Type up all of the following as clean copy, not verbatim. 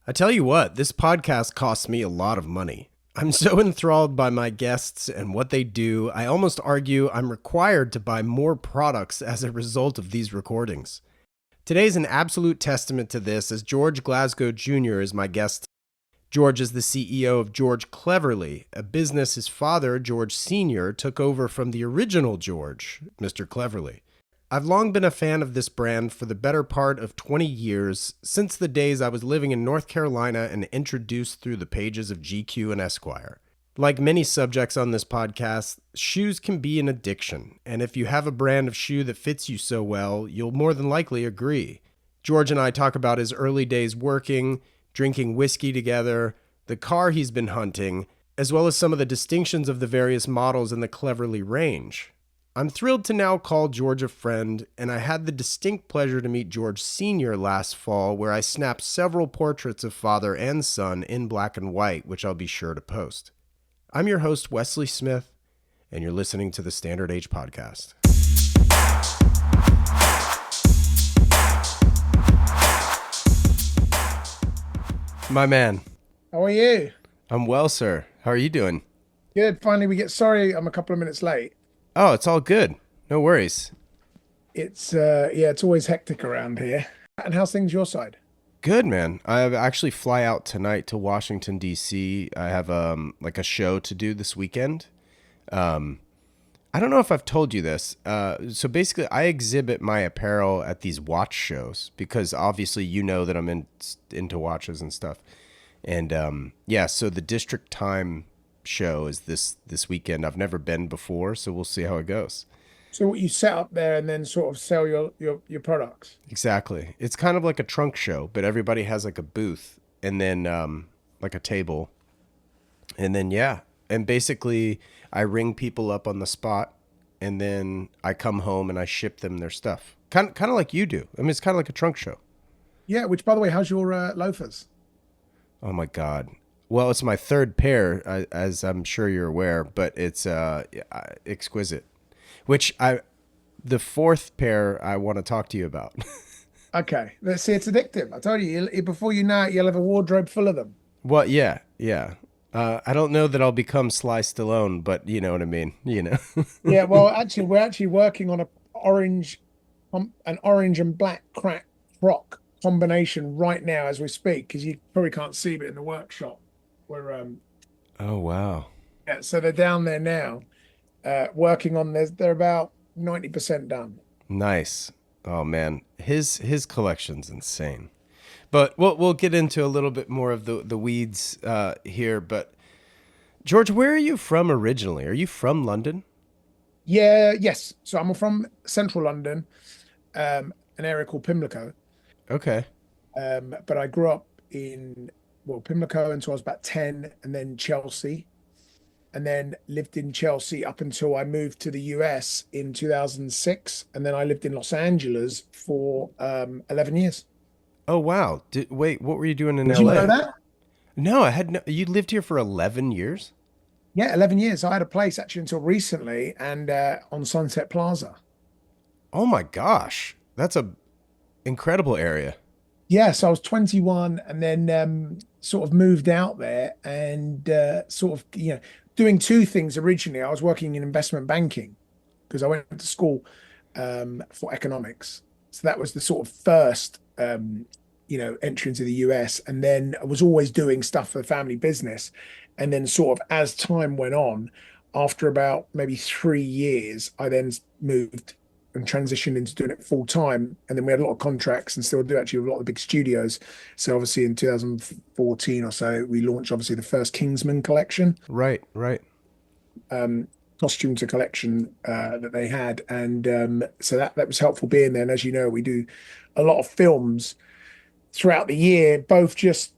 I tell you what, this podcast costs me a lot of money. I'm so enthralled by my guests and what they do, I almost argue I'm required to buy more products as a result of these recordings. Today's an absolute testament to this, as George Glasgow Jr. is my guest. George is the CEO of George Cleverley, a business his father, George Sr., took over from the original George, Mr. Cleverley. I've long been a fan of this brand for the better part of 20 years, since the days I was living in North Carolina and introduced through the pages of GQ and Esquire. Like many subjects on this podcast, shoes can be an addiction, and if you have a brand of shoe that fits you so well, you'll more than likely agree. George and I talk about his early days working, drinking whiskey together, the car he's been hunting, as well as some of the distinctions of the various models in the Cleverley range. I'm thrilled to now call George a friend, and I had the distinct pleasure to meet George Sr. last fall, where I snapped several portraits of father and son in black and white, which I'll be sure to post. I'm your host, Wesley Smith, and you're listening to the Standard Age Podcast. My man. How are you? I'm well, sir. How are you doing? Good. Finally, sorry, I'm a couple of minutes late. Oh, it's all good. No worries. It's always hectic around here. And how's things your side? Good, man. I actually fly out tonight to Washington, D.C. I have like a show to do this weekend. I don't know if I've told you this. So basically, I exhibit my apparel at these watch shows because obviously you know that I'm into watches and stuff. And so the District Time show is this weekend. I've never been before, so we'll see how it goes. So what you set up there and then sort of sell your products? Exactly. It's kind of like a trunk show, but everybody has like a booth and then like a table. And then and basically I ring people up on the spot and then I come home and I ship them their stuff. Kind of like you do. I mean, it's kind of like a trunk show. Yeah, which by the way, how's your loafers? Oh my God. Well, it's my third pair, as I'm sure you're aware, but it's exquisite. The fourth pair I want to talk to you about. Okay, let's see. It's addictive. I told you, before you know it, you'll have a wardrobe full of them. Well, yeah. I don't know that I'll become Sly Stallone, but you know what I mean. You know. Yeah, well, actually, we're actually working on an orange and black crack frock combination right now as we speak, because you probably can't see it in the workshop. We're Oh wow. Yeah, so they're down there now, working on this. They're about 90% done. Nice. Oh man, his collection's insane. But we'll get into a little bit more of the weeds here. But George, where are you from originally? Are you from London? Yeah, yes. So I'm from central London, an area called Pimlico. Okay. But I grew up Pimlico until I was about 10, and then Chelsea, and then lived in Chelsea up until I moved to the US in 2006. And then I lived in Los Angeles for 11 years. Oh wow. Wait, what were you doing in Did you LA? know that? No, I had no. You lived here for 11 years? Yeah, 11 years. I had a place actually until recently, and on Sunset Plaza. Oh my gosh, that's a incredible area. Yeah, so I was 21 and then sort of moved out there and sort of, doing two things originally. I was working in investment banking because I went to school for economics. So that was the sort of first, entry into the US. And then I was always doing stuff for the family business. And then sort of as time went on, after about maybe 3 years, I then moved and transitioned into doing it full time. And then we had a lot of contracts and still do actually with a lot of the big studios. So obviously in 2014 or so, we launched obviously the first Kingsman collection, Right, right. costume to collection that they had. And so that was helpful being there. And as you know, we do a lot of films throughout the year, both just,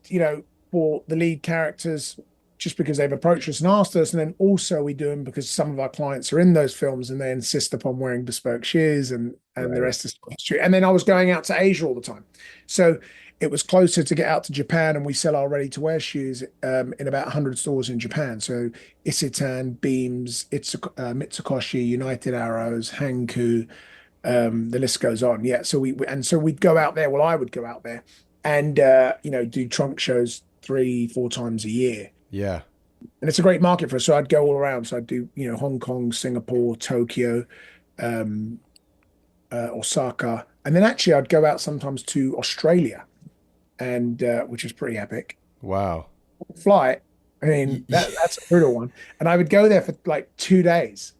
for the lead characters, just because they've approached us and asked us. And then also we do them because some of our clients are in those films and they insist upon wearing bespoke shoes and the Right. rest is history. And then I was going out to Asia all the time. So it was closer to get out to Japan, and we sell our ready to wear shoes in about 100 stores in Japan. So Isetan, Beams, Mitsukoshi, United Arrows, Hanku, the list goes on. Yeah. So we'd go out there. Well, I would go out there and do trunk shows 3, 4 times a year. Yeah. And it's a great market for us. So I'd go all around. So I'd do, Hong Kong, Singapore, Tokyo, um, Osaka, and then actually I'd go out sometimes to Australia, and which is pretty epic. Wow. Flight, I mean that's a brutal one, and I would go there for like 2 days,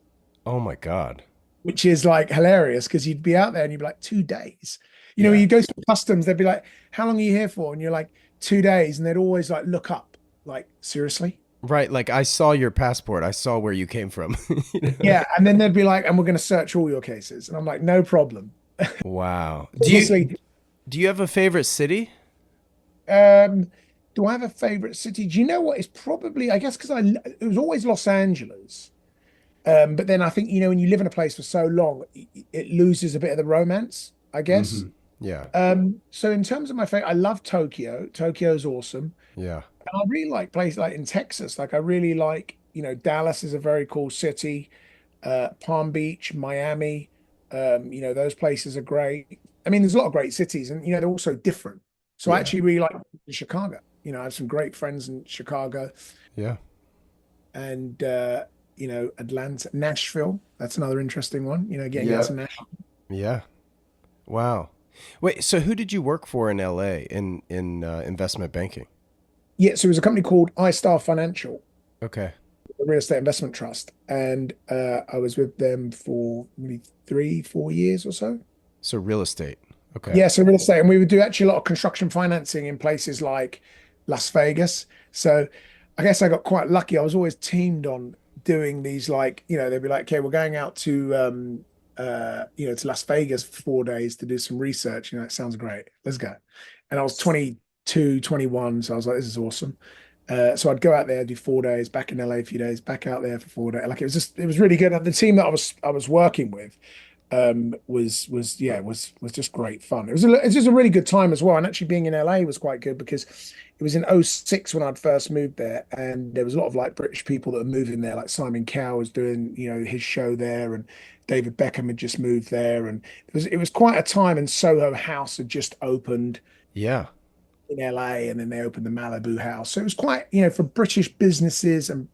Oh my God. which is like hilarious because you'd be out there and you'd be like 2 days. Yeah. You go to customs, they'd be like, "How long are you here for?" And you're like, "2 days," and they'd always like look up, like, seriously? Right. Like I saw your passport. I saw where you came from. You know? Yeah, and then they'd be like, "And we're going to search all your cases," and I'm like, "No problem." Wow. Obviously, Do you have a favorite city? um, do I have a favorite city? Do you know what? It's probably, I guess, because it was always Los Angeles. But then I think, when you live in a place for so long, it loses a bit of the romance, I guess. Hmm. Yeah. So in terms of my favorite, I love Tokyo. Tokyo's awesome. Yeah. And I really like places like in Texas. Like I really like, Dallas is a very cool city. Palm Beach, Miami, those places are great. I mean, there's a lot of great cities, and they're also different. So I Yeah. actually really like Chicago. I have some great friends in Chicago, Yeah. and Atlanta, Nashville. That's another interesting one. Getting out to Yep. Nashville. Yeah. Wow. Wait, so who did you work for in LA in investment banking? Yeah, so it was a company called iStar Financial, Okay. a real estate investment trust, and I was with them for maybe 3, 4 years or so. So real estate. Okay. Yeah, so real estate, and we would do actually a lot of construction financing in places like Las Vegas. So I guess I got quite lucky. I was always teamed on doing these, like, they'd be like, "Okay, we're going out to Las Vegas for 4 days to do some research." It sounds great. Let's go. And I was 22, 21, so I was like, "This is awesome." So I'd go out there, do 4 days, back in LA a few days, back out there for 4 days. Like it was really good. And the team that I was working with was just great fun. It's just a really good time as well. And actually being in LA was quite good because it was in '06 when I'd first moved there, and there was a lot of like British people that were moving there, like Simon Cowell was doing, his show there, and David Beckham had just moved there, and it was quite a time, and Soho House had just opened Yeah. in LA, and then they opened the Malibu house. So it was quite, for British businesses and,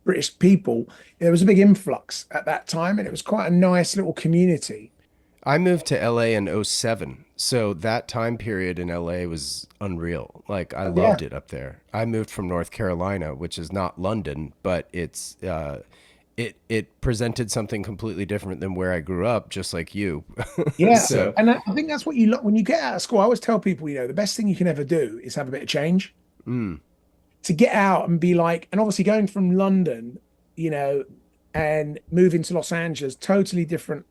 British people, there was a big influx at that time, and it was quite a nice little community. I moved to LA in '07. So that time period in LA was unreal. Like I Yeah. loved it up there. I moved from North Carolina, which is not London, but it presented something completely different than where I grew up, just like you. Yeah. So, And I think that's what you look when you get out of school. I always tell people, the best thing you can ever do is have a bit of change, mm, to get out and be like, and obviously going from London, you know, and moving to Los Angeles, totally different,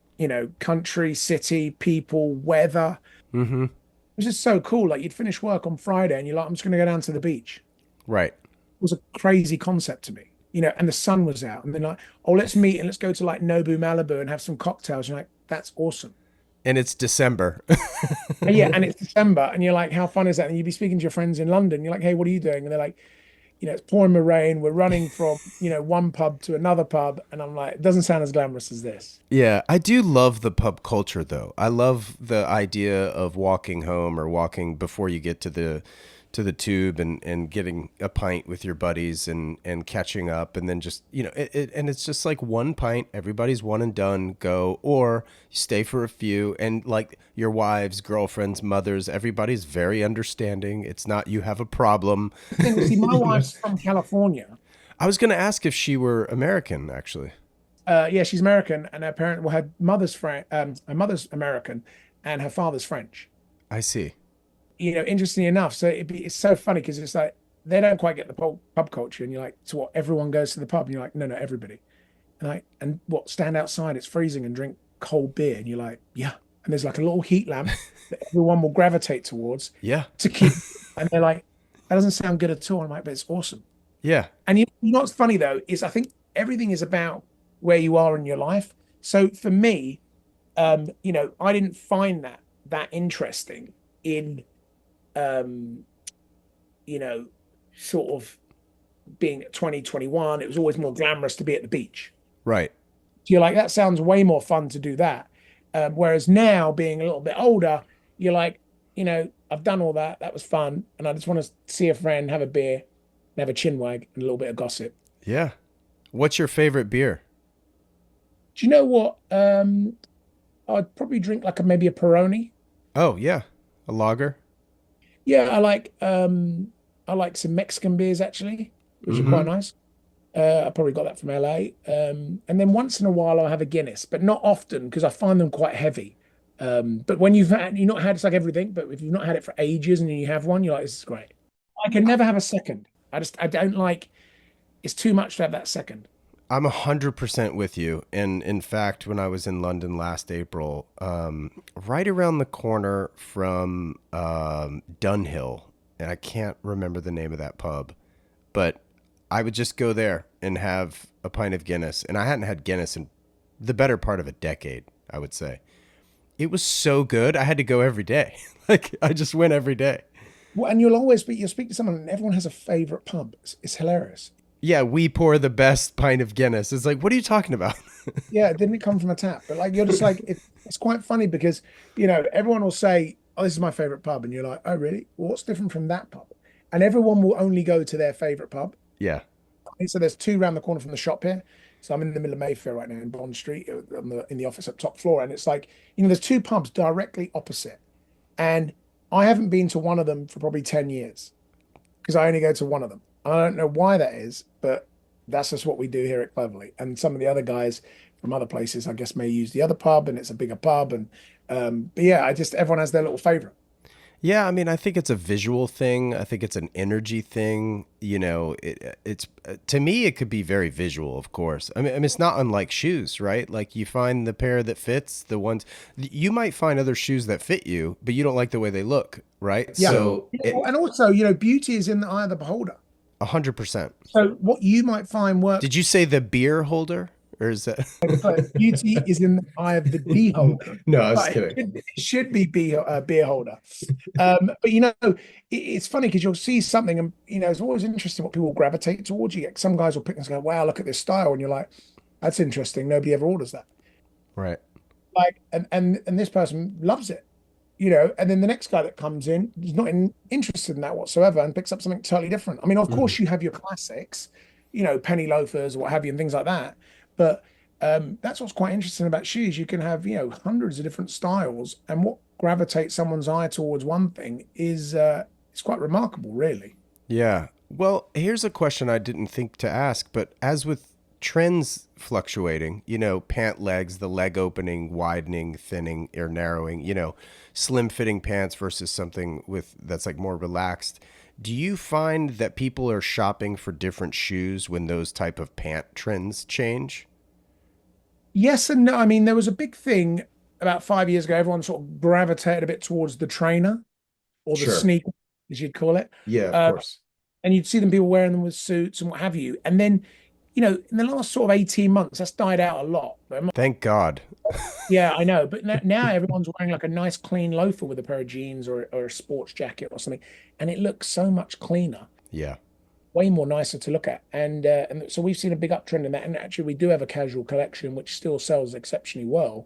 country, city, people, weather. hmm, It was just so cool. Like you'd finish work on Friday and you're like, "I'm just going to go down to the beach." right. It was a crazy concept to me, and the sun was out. And then like, "Oh, let's meet and let's go to like Nobu Malibu and have some cocktails." You're like, "That's awesome." And it's December. And yeah, and it's December, and you're like, "How fun is that?" And you'd be speaking to your friends in London. You're like, "Hey, what are you doing?" And they're like, "It's pouring the rain. We're running from, one pub to another pub." And I'm like, "It doesn't sound as glamorous as this." Yeah, I do love the pub culture though. I love the idea of walking home or walking before you get to the tube and getting a pint with your buddies and catching up and then just and it's just like one pint, everybody's one and done, go, or you stay for a few, and like your wives, girlfriends, mothers, everybody's very understanding. It's not you have a problem. See, my You know? wife's from California. I was gonna ask if she were American actually. Yeah, she's American, and her mother's American, and her father's French. I see. Interestingly enough, so it's so funny because it's like they don't quite get the pub culture, and you're like, "So what? Everyone goes to the pub?" And you're like, "No, no, everybody." And what? Stand outside, it's freezing, and drink cold beer, and you're like, "Yeah." And there's like a little heat lamp that everyone will gravitate towards Yeah. to keep, and they're like, "That doesn't sound good at all." I'm like, "But it's awesome." Yeah. And you know what's funny though is I think everything is about where you are in your life. So for me, I didn't find that interesting in um, you know, sort of being at 2021. It was always more glamorous to be at the beach. Right. So you're like, that sounds way more fun to do that. Whereas now, being a little bit older, you're like, I've done all that. That was fun. And I just want to see a friend, have a beer, and have a chin wag and a little bit of gossip. Yeah. What's your favorite beer? Do you know what? I'd probably drink like maybe a Peroni. Oh, yeah. A lager? Yeah, I like some Mexican beers actually, which are quite Mm-hmm. nice. I probably got that from LA. And then once in a while I'll have a Guinness, but not often because I find them quite heavy. But when you've not had it's like everything, but if you've not had it for ages and then you have one, you're like, this is great. I can never have a second. I don't like it's too much to have that second. I'm 100% with you. And in fact, when I was in London last April, right around the corner from Dunhill, and I can't remember the name of that pub, but I would just go there and have a pint of Guinness. And I hadn't had Guinness in the better part of a decade, I would say. It was so good. I had to go every day. Like, I just went every day. Well, and you'll speak to someone and everyone has a favorite pub. It's hilarious. Yeah, we pour the best pint of Guinness. It's like, what are you talking about? Yeah, it didn't come from a tap, but like you're just like it's quite funny because everyone will say, "Oh, this is my favorite pub," and you're like, "Oh, really? Well, what's different from that pub?" And everyone will only go to their favorite pub. Yeah. And so there's two round the corner from the shop here. So I'm in the middle of Mayfair right now in Bond Street in the office up top floor, and it's like there's two pubs directly opposite, and I haven't been to one of them for probably 10 years because I only go to one of them. And I don't know why that is, but that's just what we do here at Cleverley. And some of the other guys from other places, I guess, may use the other pub, and it's a bigger pub. And but yeah, I just everyone has their little favorite. Yeah, I mean, I think it's a visual thing. I think it's an energy thing. It's to me, it could be very visual, of course. I mean, it's not unlike shoes, right? Like you find the pair that fits, the ones you might find other shoes that fit you, but you don't like the way they look, right? Yeah. So And also, beauty is in the eye of the beholder. 100%. So what you might find Did works, you say the beer holder, or is that? but beauty is in the eye of the beholder. No, I was But kidding. it should be beer holder. But it's funny because you'll see something, and it's always interesting what people gravitate towards. You get some guys will pick and go, "Wow, look at this style," and you're like, "That's interesting. Nobody ever orders that." Right. Like, and this person loves it, and then the next guy that comes in is not interested in that whatsoever and picks up something totally different. I mean, of Mhm. course, you have your classics, penny loafers or what have you, and things like that. But that's what's quite interesting about shoes. You can have, hundreds of different styles, and what gravitates someone's eye towards one thing is it's quite remarkable, really. Yeah. Well, here's a question I didn't think to ask, but as with trends fluctuating, pant legs, the leg opening, widening, thinning, or narrowing, slim fitting pants versus something with that's like more relaxed. Do you find that people are shopping for different shoes when those type of pant trends change? Yes and no. I mean, there was a big thing about 5 years ago. Everyone sort of gravitated a bit towards the trainer or the Sure. sneaker, as you'd call it. Yeah, of Uh, course. and you'd see them people wearing them with suits and what have you. And then, in the last sort of 18 months, that's died out a lot. Thank God. Yeah, I know. But now everyone's wearing like a nice clean loafer with a pair of jeans or a sports jacket or something. And it looks so much cleaner, Yeah. way more nicer to look at. And so we've seen a big uptrend in that. And actually, we do have a casual collection, which still sells exceptionally well.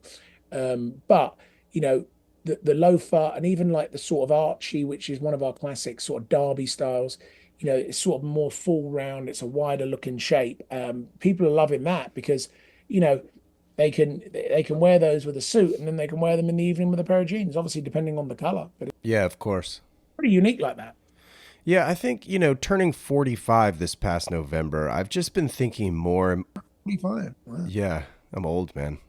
But, the loafer and even like the sort of Archie, which is one of our classic sort of derby styles, it's sort of more full round. It's a wider looking shape. People are loving that because, you know, they can wear those with a suit and then they can wear them in the evening with a pair of jeans, obviously depending on the color, but it's Yeah, of course. pretty unique like that. Yeah, I think, turning 45 this past November, I've just been thinking more. 45. Wow. Yeah, I'm old, man.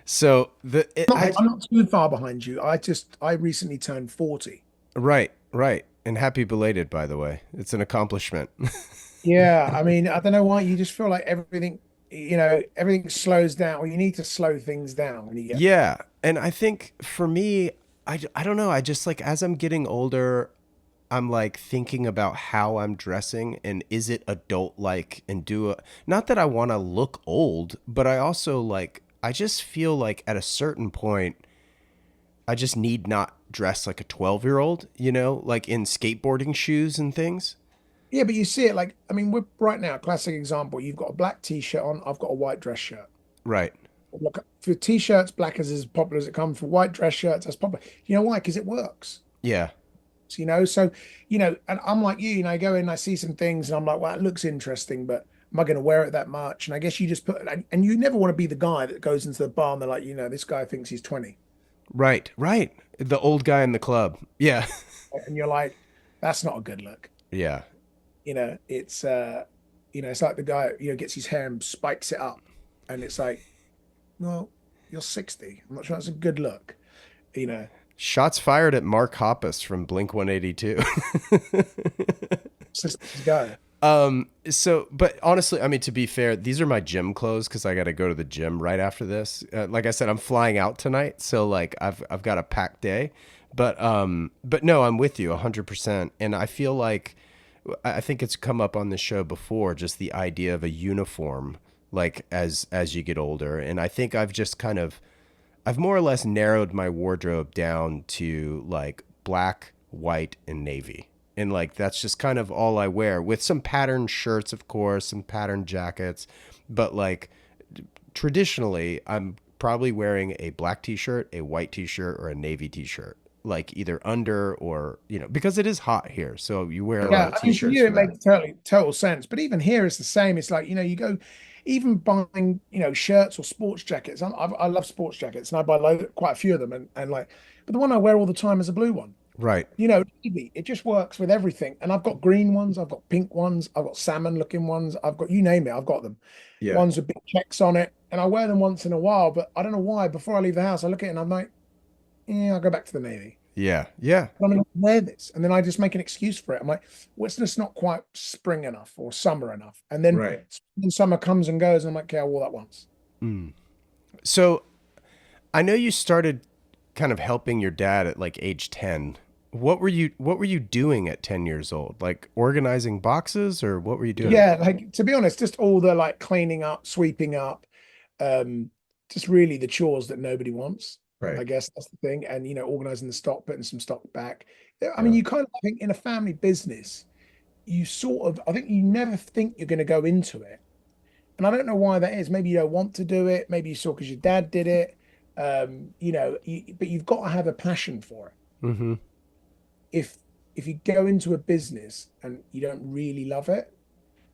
So I'm not too far behind you. I recently turned 40. right, right. And happy belated, by the way. It's an accomplishment. Yeah, I mean, I don't know why you just feel like everything slows down, or you need to slow things down when you get. Yeah. And I think for me, I don't know. I just like, as I'm getting older, I'm like thinking about how I'm dressing and is it adult like and not that I want to look old, but I also like, I just feel like at a certain point, I just need not dress like a 12-year-old, like in skateboarding shoes and things. Yeah, but you see it like, I mean, we're right now, classic example. You've got a black t-shirt on, I've got a white dress shirt. Right. Look, for t-shirts, black is as popular as it comes. For white dress shirts, that's popular. You know why? Because it works. Yeah. So, and I'm like you, I go in and I see some things and I'm like, well, it looks interesting, but am I going to wear it that much? And I guess you just and you never want to be the guy that goes into the bar and they're like, this guy thinks he's 20. Right. Right. The old guy in the club. Yeah. And you're like, that's not a good look. Yeah. It's like the guy, gets his hair and spikes it up. And it's like, well, you're 60. I'm not sure that's a good look, you know. Shots fired at Mark Hoppus from Blink 182. Systems go. But honestly, I mean, to be fair, these are my gym clothes because I got to go to the gym right after this. Like I said, I'm flying out tonight, so like I've got a packed day. But no, I'm with you 100%, and I feel like I think it's come up on the show before, just the idea of a uniform, like as you get older, and I think I've more or less narrowed my wardrobe down to like black, white, and navy. And like that's just kind of all I wear with some patterned shirts, of course, some patterned jackets. But like traditionally, I'm probably wearing a black t-shirt, a white t-shirt, or a navy t-shirt, like either under or, because it is hot here. So you wear a lot Yeah, of I mean, for t-shirts you, for it that. makes total sense. But even here, it's the same. It's like, you go, even buying, shirts or sports jackets. I love sports jackets, and I buy quite a few of them. And like, but the one I wear all the time is a blue one. Right. Navy, it just works with everything. And I've got green ones, I've got pink ones, I've got salmon looking ones, I've got you name it, I've got them. Yeah. Ones with big checks on it, and I wear them once in a while. But I don't know why. Before I leave the house, I look at it and I'm like, yeah, I'll go back to the Navy. Yeah. Yeah. I'm going to wear this. And then I just make an excuse for it. I'm like, well, it's just not quite spring enough or summer enough. And then Right. summer comes and goes. And I'm like, okay, I wore that once. Mm. So I know you started kind of helping your dad at like age 10. What were you doing at 10 years old? Like organizing boxes or what were you doing? Yeah, like to be honest, just all the like cleaning up, sweeping up, um, just really the chores that nobody wants. I Right. guess that's the thing. And organizing the stock, putting some stock back. Yeah, I mean, Yeah. you kind of think in a family business, I think you never think you're going to go into it. And I don't know why that is. Maybe you don't want to do it. Maybe you saw because your dad did it. But you've got to have a passion for it. Mm-hmm. If if you go into a business and you don't really love it,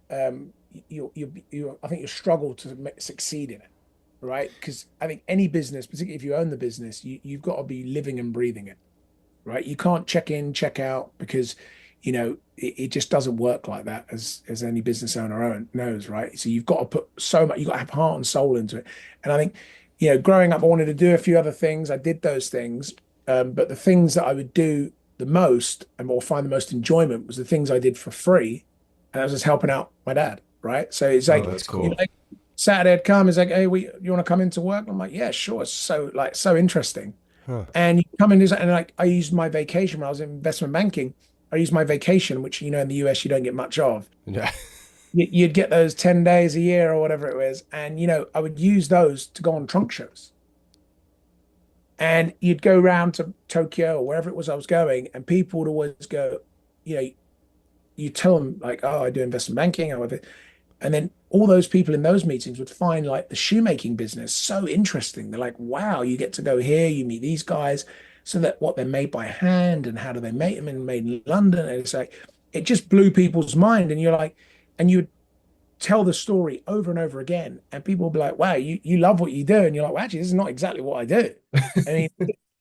I think you'll struggle to succeed in it, right? Because I think any business, particularly if you own the business, you've got to be living and breathing it, right? You can't check in, check out because it just doesn't work like that as any business owner knows, right? So you've got to put so much, you've got to have heart and soul into it. And I think, growing up, I wanted to do a few other things. I did those things, but the things that I would do the most and or find the most enjoyment was the things I did for free, and I was just helping out my dad, right? So it's Oh, like, that's cool. Saturday I'd come, it's like, hey, you want to come into work? I'm like, yeah, sure. It's so interesting. Huh. And you come in and like I used my vacation when I was in investment banking. I used my vacation, which in the US you don't get much of. Yeah. You'd get those 10 days a year or whatever it was. And I would use those to go on trunk shows. And you'd go around to Tokyo or wherever it was I was going, and people would always go, you know, you tell them like, oh, I do investment banking or whatever. And then all those people in those meetings would find like the shoemaking business so interesting. They're like, wow, you get to go here, you meet these guys, so that what they're made by hand and how do they make them and made in London. And it's like, it just blew people's mind. And you're like, and you would tell the story over and over again. And people will be like, wow, you love what you do. And you're like, well, actually, this is not exactly what I do. I mean,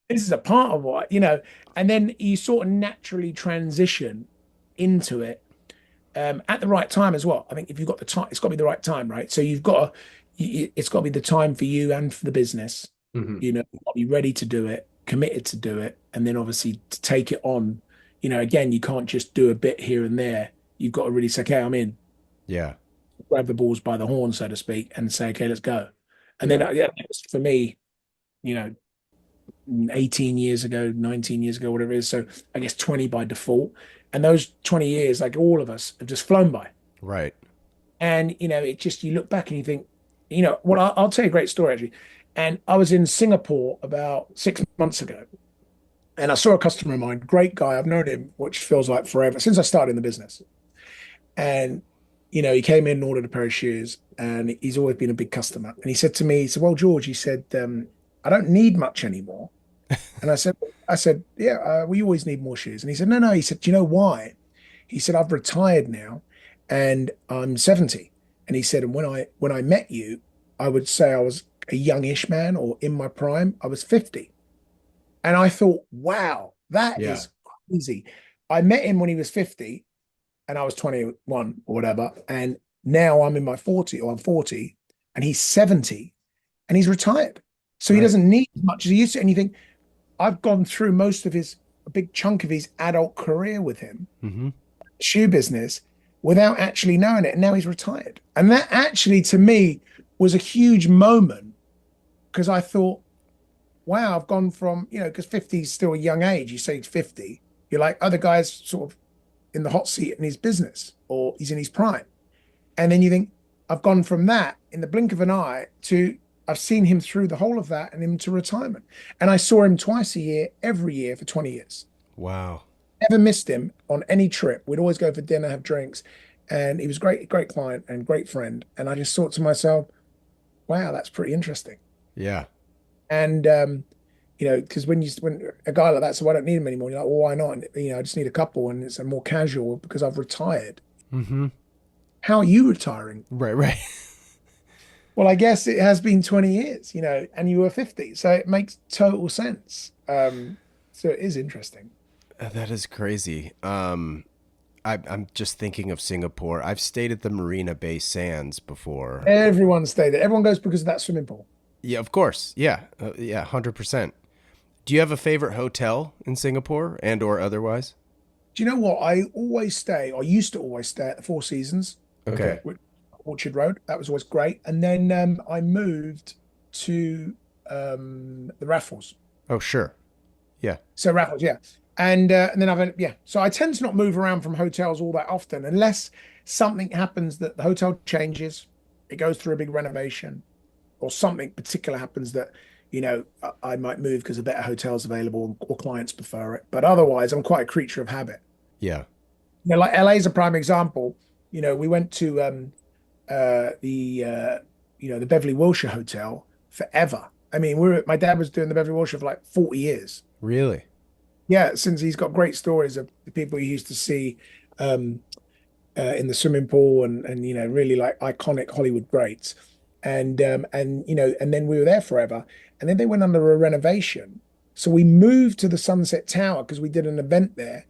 this is a part of and then you sort of naturally transition into it at the right time as well. I think if you've got the time, it's got to be the right time, right? So it's got to be the time for you and for the business. Hmm. You've got to be ready to do it, committed to do it, and then obviously to take it on. Again, you can't just do a bit here and there. You've got to really say, okay, I'm in, Yeah. grab the balls by the horn, so to speak, and say, okay, let's go. And then, Yeah. yeah, for me, you know, 18 years ago, 19 years ago, whatever it is. So I guess 20 by default. And those 20 years, like all of us, have just flown by. Right. And, it just, you look back and you think, what I'll tell you a great story actually. And I was in Singapore about 6 months ago. And I saw a customer of mine, great guy. I've known him, which feels like forever, since I started in the business. And, he came in and ordered a pair of shoes, and he's always been a big customer. And he said to me, he said, well, George, he said, I don't need much anymore. And I said, yeah, we always need more shoes. And he said, no, no. He said, do you know why? He said, I've retired now and I'm 70. And he said, and when I met you, I would say I was a youngish man or in my prime. I was 50. And I thought, wow, that Yeah. is crazy. I met him when he was 50 and I was 21 or whatever. And now I'm in my 40 or I'm 40 and he's 70 and he's retired. So he Right. doesn't need as much as he used to. And you think, I've gone through most of a big chunk of his adult career with him, Hmm. shoe business, without actually knowing it. And now he's retired. And that actually, to me, was a huge moment because I thought, wow, I've gone from, because 50 is still a young age. You say 50, you're like, other guys sort of in the hot seat in his business or he's in his prime. And then you think, I've gone from that in the blink of an eye to I've seen him through the whole of that and into retirement. And I saw him twice a year, every year for 20 years. Wow. Never missed him on any trip. We'd always go for dinner, have drinks. And he was great, great client and great friend. And I just thought to myself, wow, that's pretty interesting. Yeah. And because when a guy like that, so I don't need him anymore. You're like, well, why not? And, I just need a couple, and it's a more casual because I've retired. Hmm. How are you retiring? Right, right. Well, I guess it has been 20 years, and you were 50, so it makes total sense. So it is interesting. That is crazy. I'm just thinking of Singapore. I've stayed at the Marina Bay Sands before. Everyone stay there. Everyone goes because of that swimming pool. Yeah, of course. Yeah, yeah, 100%. Do you have a favorite hotel in Singapore and or otherwise? Do you know what? I used to always stay at the Four Seasons, Okay. Okay. which Orchard Road. That was always great. And then I moved to the Raffles. Oh, sure. Yeah. So Raffles, yeah. And then yeah. So I tend to not move around from hotels all that often unless something happens that the hotel changes, it goes through a big renovation, or something particular happens that, I might move because a better hotel's available or clients prefer it. But otherwise, I'm quite a creature of habit. Yeah. Like LA is a prime example. We went to the Beverly Wilshire Hotel forever. I mean, my dad was doing the Beverly Wilshire for like 40 years. Really? Yeah, since he's got great stories of the people he used to see um, in the swimming pool and really like iconic Hollywood greats. And then we were there forever. And then they went under a renovation. So we moved to the Sunset Tower because we did an event there,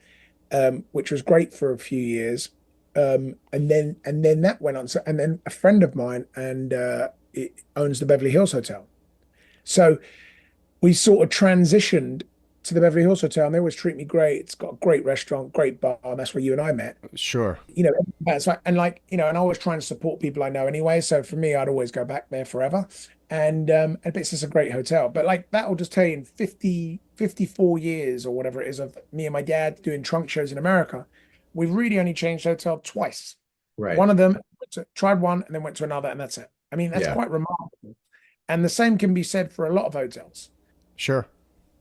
which was great for a few years. And then that went on. So and then a friend of mine and it owns the Beverly Hills Hotel. So we sort of transitioned to the Beverly Hills Hotel, and they always treat me great. It's got a great restaurant, great bar. And that's where you and I met. Sure. It's like and I always try and support people I know anyway. So for me, I'd always go back there forever. And it's just a great hotel. But like that will just tell you in 54 years or whatever it is of me and my dad doing trunk shows in America, we've really only changed hotel twice. Right. One of them tried one and then went to another, and that's it. I mean, that's Yeah. quite remarkable. And the same can be said for a lot of hotels Sure.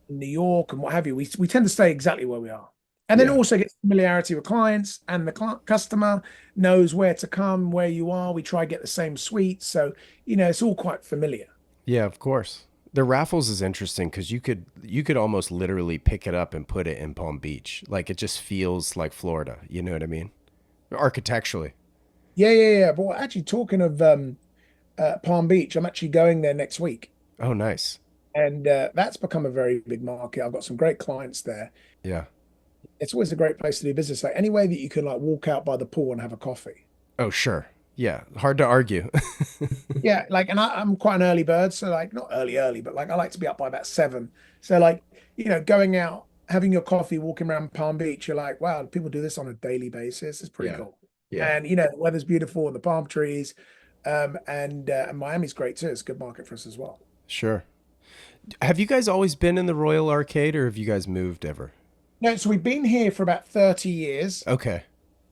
in New York and what have you. We tend to stay exactly where we are. And then Yeah. also get familiarity with clients, and the customer knows where to come, where you are. We try to get the same suite. So, it's all quite familiar. Yeah, of course. The raffles is interesting because you could almost literally pick it up and put it in Palm Beach. Like it just feels like Florida. You know what I mean? Architecturally. Yeah, yeah, yeah. But actually, talking of Palm Beach, I'm actually going there next week. Oh, nice. And that's become a very big market. I've got some great clients there. Yeah. It's always a great place to do business. Like anywhere that you can like walk out by the pool and have a coffee. Oh, sure. Yeah. Hard to argue. Yeah, like, and I'm quite an early bird, so like not early, but like I like to be up by about 7. So like, going out, having your coffee, walking around Palm Beach, you're like, wow, people do this on a daily basis. It's pretty Yeah. cool. Yeah. And the weather's beautiful and the palm trees. And Miami's great too. It's a good market for us as well. Sure. Have you guys always been in the Royal Arcade or have you guys moved ever? No, so we've been here for about 30 years. Okay.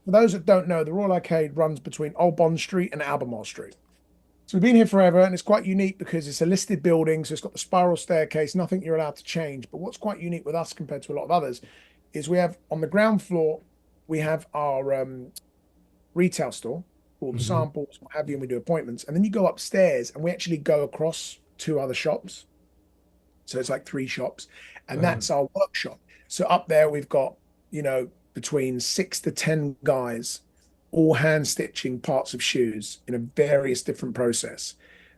For those that don't know, the Royal Arcade runs between Old Bond Street and Albemarle Street. So we've been here forever, and it's quite unique because it's a listed building, so it's got the spiral staircase, nothing you're allowed to change. But what's quite unique with us compared to a lot of others is we have on the ground floor, we have our retail store, all the Hmm. samples, what have you, and we do appointments. And then you go upstairs, and we actually go across 2 other shops. So it's like 3 shops. and that's our workshop. So up there we've got, between 6 to 10 guys, all hand stitching parts of shoes in a various different process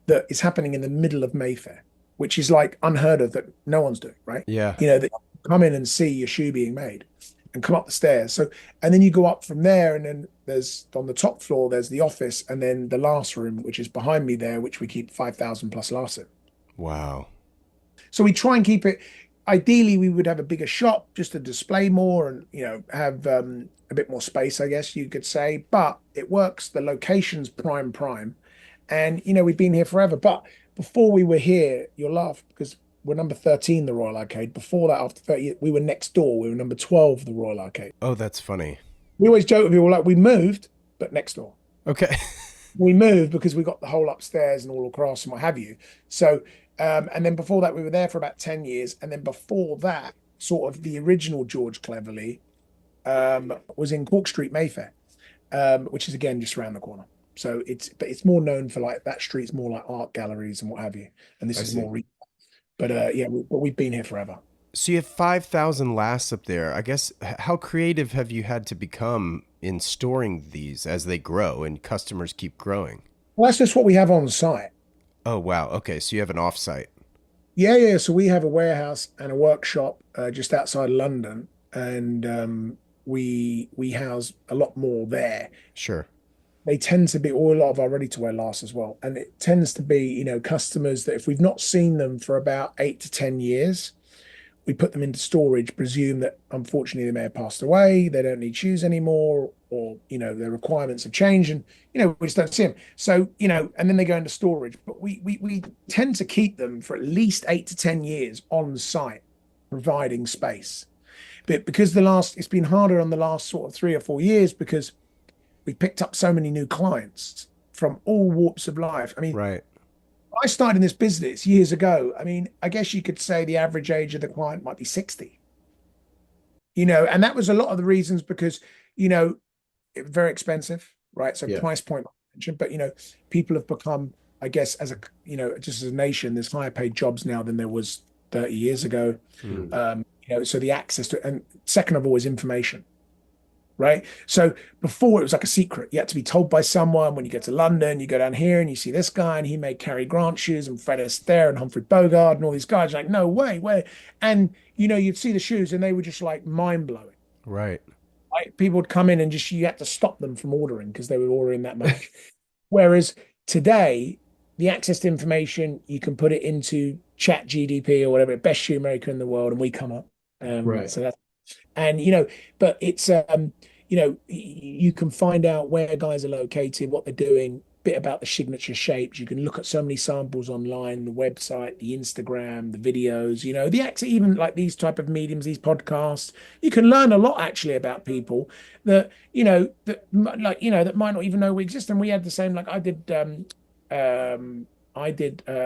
that is happening in the middle of Mayfair, which is like unheard of, that no one's doing, right? Yeah. That come in and see your shoe being made and come up the stairs. So, and then you go up from there, and then there's on the top floor, there's the office, and then the last room, which is behind me there, which we keep 5,000 plus lasts in. Wow. So we try and keep it. Ideally, we would have a bigger shop just to display more and have a bit more space, I guess you could say. But it works. The location's prime, and we've been here forever. But before we were here, you'll laugh because we're number 13, the Royal Arcade. Before that, after 30, we were next door. We were number 12, the Royal Arcade. Oh, that's funny. We always joke with people like we moved, but next door. Okay. We moved because we got the whole upstairs and all across and what have you. So, and then before that, we were there for about 10 years. And then before that, sort of the original George Cleverley was in Cork Street, Mayfair, which is again just around the corner. So it's more known for like that street's more like art galleries and what have you. And this I is see. more, but yeah, we've been here forever. So you have 5,000 lasts up there. I guess, how creative have you had to become in storing these as they grow and customers keep growing? Well, that's just what we have on site. Oh, wow. Okay. So you have an offsite. Yeah. So we have a warehouse and a workshop just outside London, and we house a lot more there. Sure. They tend to be all a lot of our ready-to-wear lasts as well, and it tends to be customers that if we've not seen them for about 8 to 10 years, we put them into storage, presume that unfortunately they may have passed away, they don't need shoes anymore, or their requirements have changed, and we just don't see them. So and then they go into storage. But we tend to keep them for at least 8 to 10 years on site, providing space. But because it's been harder on the last sort of 3 or 4 years because we picked up so many new clients from all walks of life. I mean, Right. I started in this business years ago. I mean, I guess you could say the average age of the client might be 60, and that was a lot of the reasons because, it was very expensive, right? So Yeah. price point, but, people have become, I guess, just as a nation, there's higher paid jobs now than there was 30 years ago. Mm. So the access to, and second of all is information. Right. So before it was like a secret. You had to be told by someone. When you get to London, you go down here and you see this guy and he made Cary Grant shoes and Fred Astaire and Humphrey Bogart and all these guys. You're like, no way, where? And, you'd see the shoes and they were just like mind blowing. Right. Right. People would come in and you had to stop them from ordering because they were ordering that much. Whereas today, the access to information, you can put it into Chat GDP or whatever, best shoemaker in the world, and we come up. Right. So that's, and but it's you can find out where guys are located, what they're doing, bit about the signature shapes. You can look at so many samples online, the website, the Instagram, the videos, the access, even like these type of mediums, these podcasts. You can learn a lot actually about people that that might not even know we exist. And we had the same, like I did a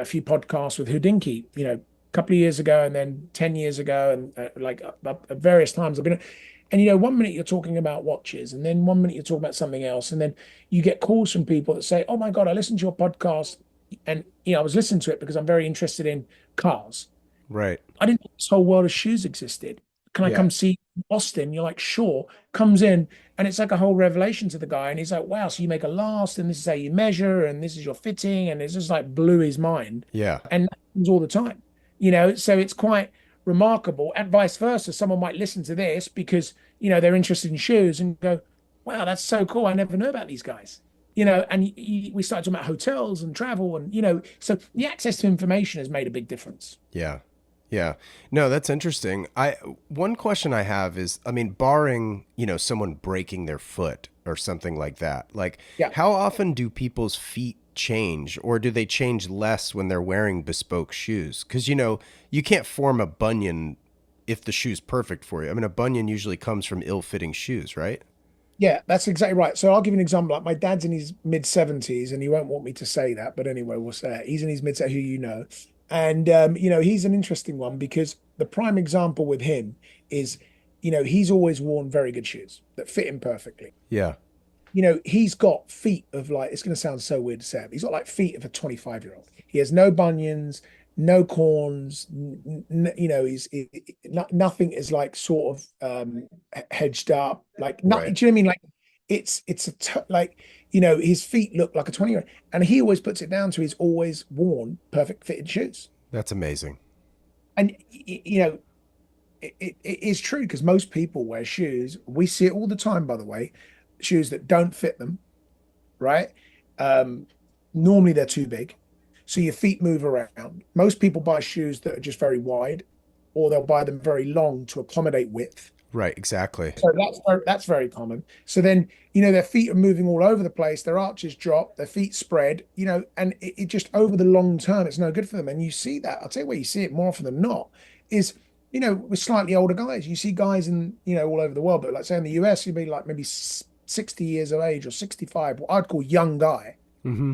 few podcasts with Houdinki, a couple of years ago, and then 10 years ago, and at various times I've been. And 1 minute you're talking about watches, and then 1 minute you're talking about something else, and then you get calls from people that say, "Oh my God, I listened to your podcast, and I was listening to it because I'm very interested in cars. Right. I didn't know this whole world of shoes existed. Can I Yeah. come see Austin?" You're like, "Sure." Comes in, and it's like a whole revelation to the guy, and he's like, "Wow, so you make a last, and this is how you measure, and this is your fitting," and it's just like blew his mind, Yeah. and that happens all the time, So it's quite remarkable, and vice versa. Someone might listen to this because they're interested in shoes and go, "Wow, that's so cool! I never knew about these guys." And we started talking about hotels and travel, and so the access to information has made a big difference. Yeah. Yeah. No, that's interesting. One question I have is, I mean, barring, someone breaking their foot or something like that, like Yeah. how often do people's feet change, or do they change less when they're wearing bespoke shoes? Because, you can't form a bunion if the shoe's perfect for you. I mean, a bunion usually comes from ill-fitting shoes, right? Yeah, that's exactly right. So I'll give you an example. Like my dad's in his mid 70s, and he won't want me to say that, but anyway, we'll say it. He's in his mid, who and he's an interesting one because the prime example with him is, he's always worn very good shoes that fit him perfectly. Yeah. He's got feet of like, it's going to sound so weird to say it, but he's got like feet of a 25-year-old. He has no bunions. no corns, nothing is like sort of hedged up, like not. Do Right. you know what I mean? Like it's like his feet look like a 20-year-old, and he always puts it down to he's always worn perfect fitted shoes, That's amazing. and it is true because most people wear shoes. We see it all the time, by the way, shoes that don't fit them, right? Um, Normally they're too big, so your feet move around. Most people buy shoes that are just very wide, or they'll buy them very long to accommodate width. Right, exactly. So that's very common. So then, their feet are moving all over the place, their arches drop, their feet spread, and it just over the long term, it's no good for them. And you see that. I'll tell you where you see it more often than not is, with slightly older guys. You see guys in, all over the world, but like say in the US, you'd be like maybe 60 years of age or 65, what I'd call young guy, Hmm.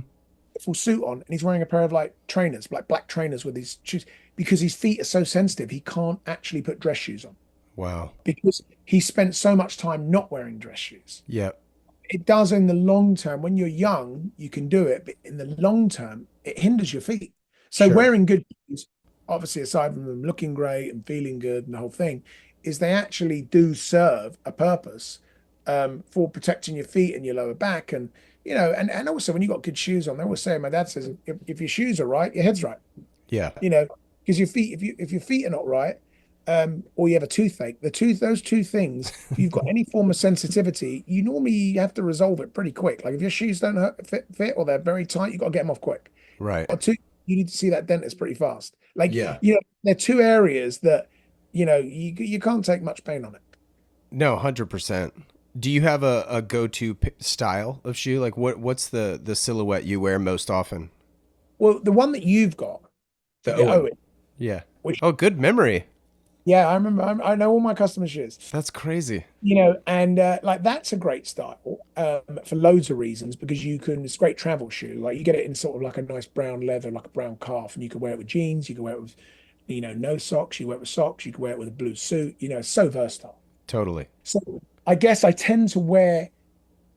full suit on, and he's wearing a pair of like trainers, like black trainers with his shoes, because his feet are so sensitive, he can't actually put dress shoes on Wow. because he spent so much time not wearing dress shoes. Yeah, It does in the long term. When you're young, you can do it, but in the long term, it hinders your feet. So sure. wearing good shoes, obviously, aside from them looking great and feeling good and the whole thing, is they actually do serve a purpose for protecting your feet and your lower back. And and also when you got good shoes on, they always say, my dad says, if your shoes are right, your head's right. Yeah. you know, because your feet, if your feet are not right, or you have a toothache, those two things, if you've got any form of sensitivity, you normally have to resolve it pretty quick. Like if your shoes don't fit or they're very tight, you got to get them off quick. Right. Or two, you need to see that dentist pretty fast. Like, Yeah. they're two areas that, you can't take much pain on it. No, 100%. Do you have a go-to style of shoe? Like what's the silhouette you wear most often? Well, the one that you've got, The the Owen. Owen, Yeah. which, Oh, good memory. yeah, I remember, I know all my customer shoes. That's crazy. And like that's a great style for loads of reasons because it's a great travel shoe. Like you get it in sort of like a nice brown leather, like a brown calf, and you can wear it with jeans, you can wear it with, no socks, you wear it with socks, you can wear it with a blue suit, it's so versatile. Totally. So I guess I tend to wear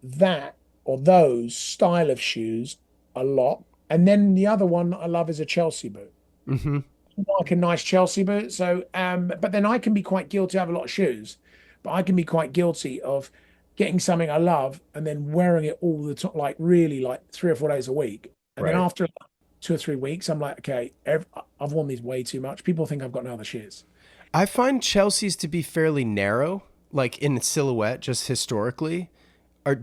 that or those style of shoes a lot. And then the other one I love is a Chelsea boot. Hmm. Like a nice Chelsea boot. So, but then I can be quite guilty. I have a lot of shoes, but I can be quite guilty of getting something I love and then wearing it all the time, like really like 3 or 4 days a week. And then Right. after 2 or 3 weeks, I'm like, okay, I've worn these way too much. People think I've got no other shoes. I find Chelsea's to be fairly narrow, like in silhouette, just historically.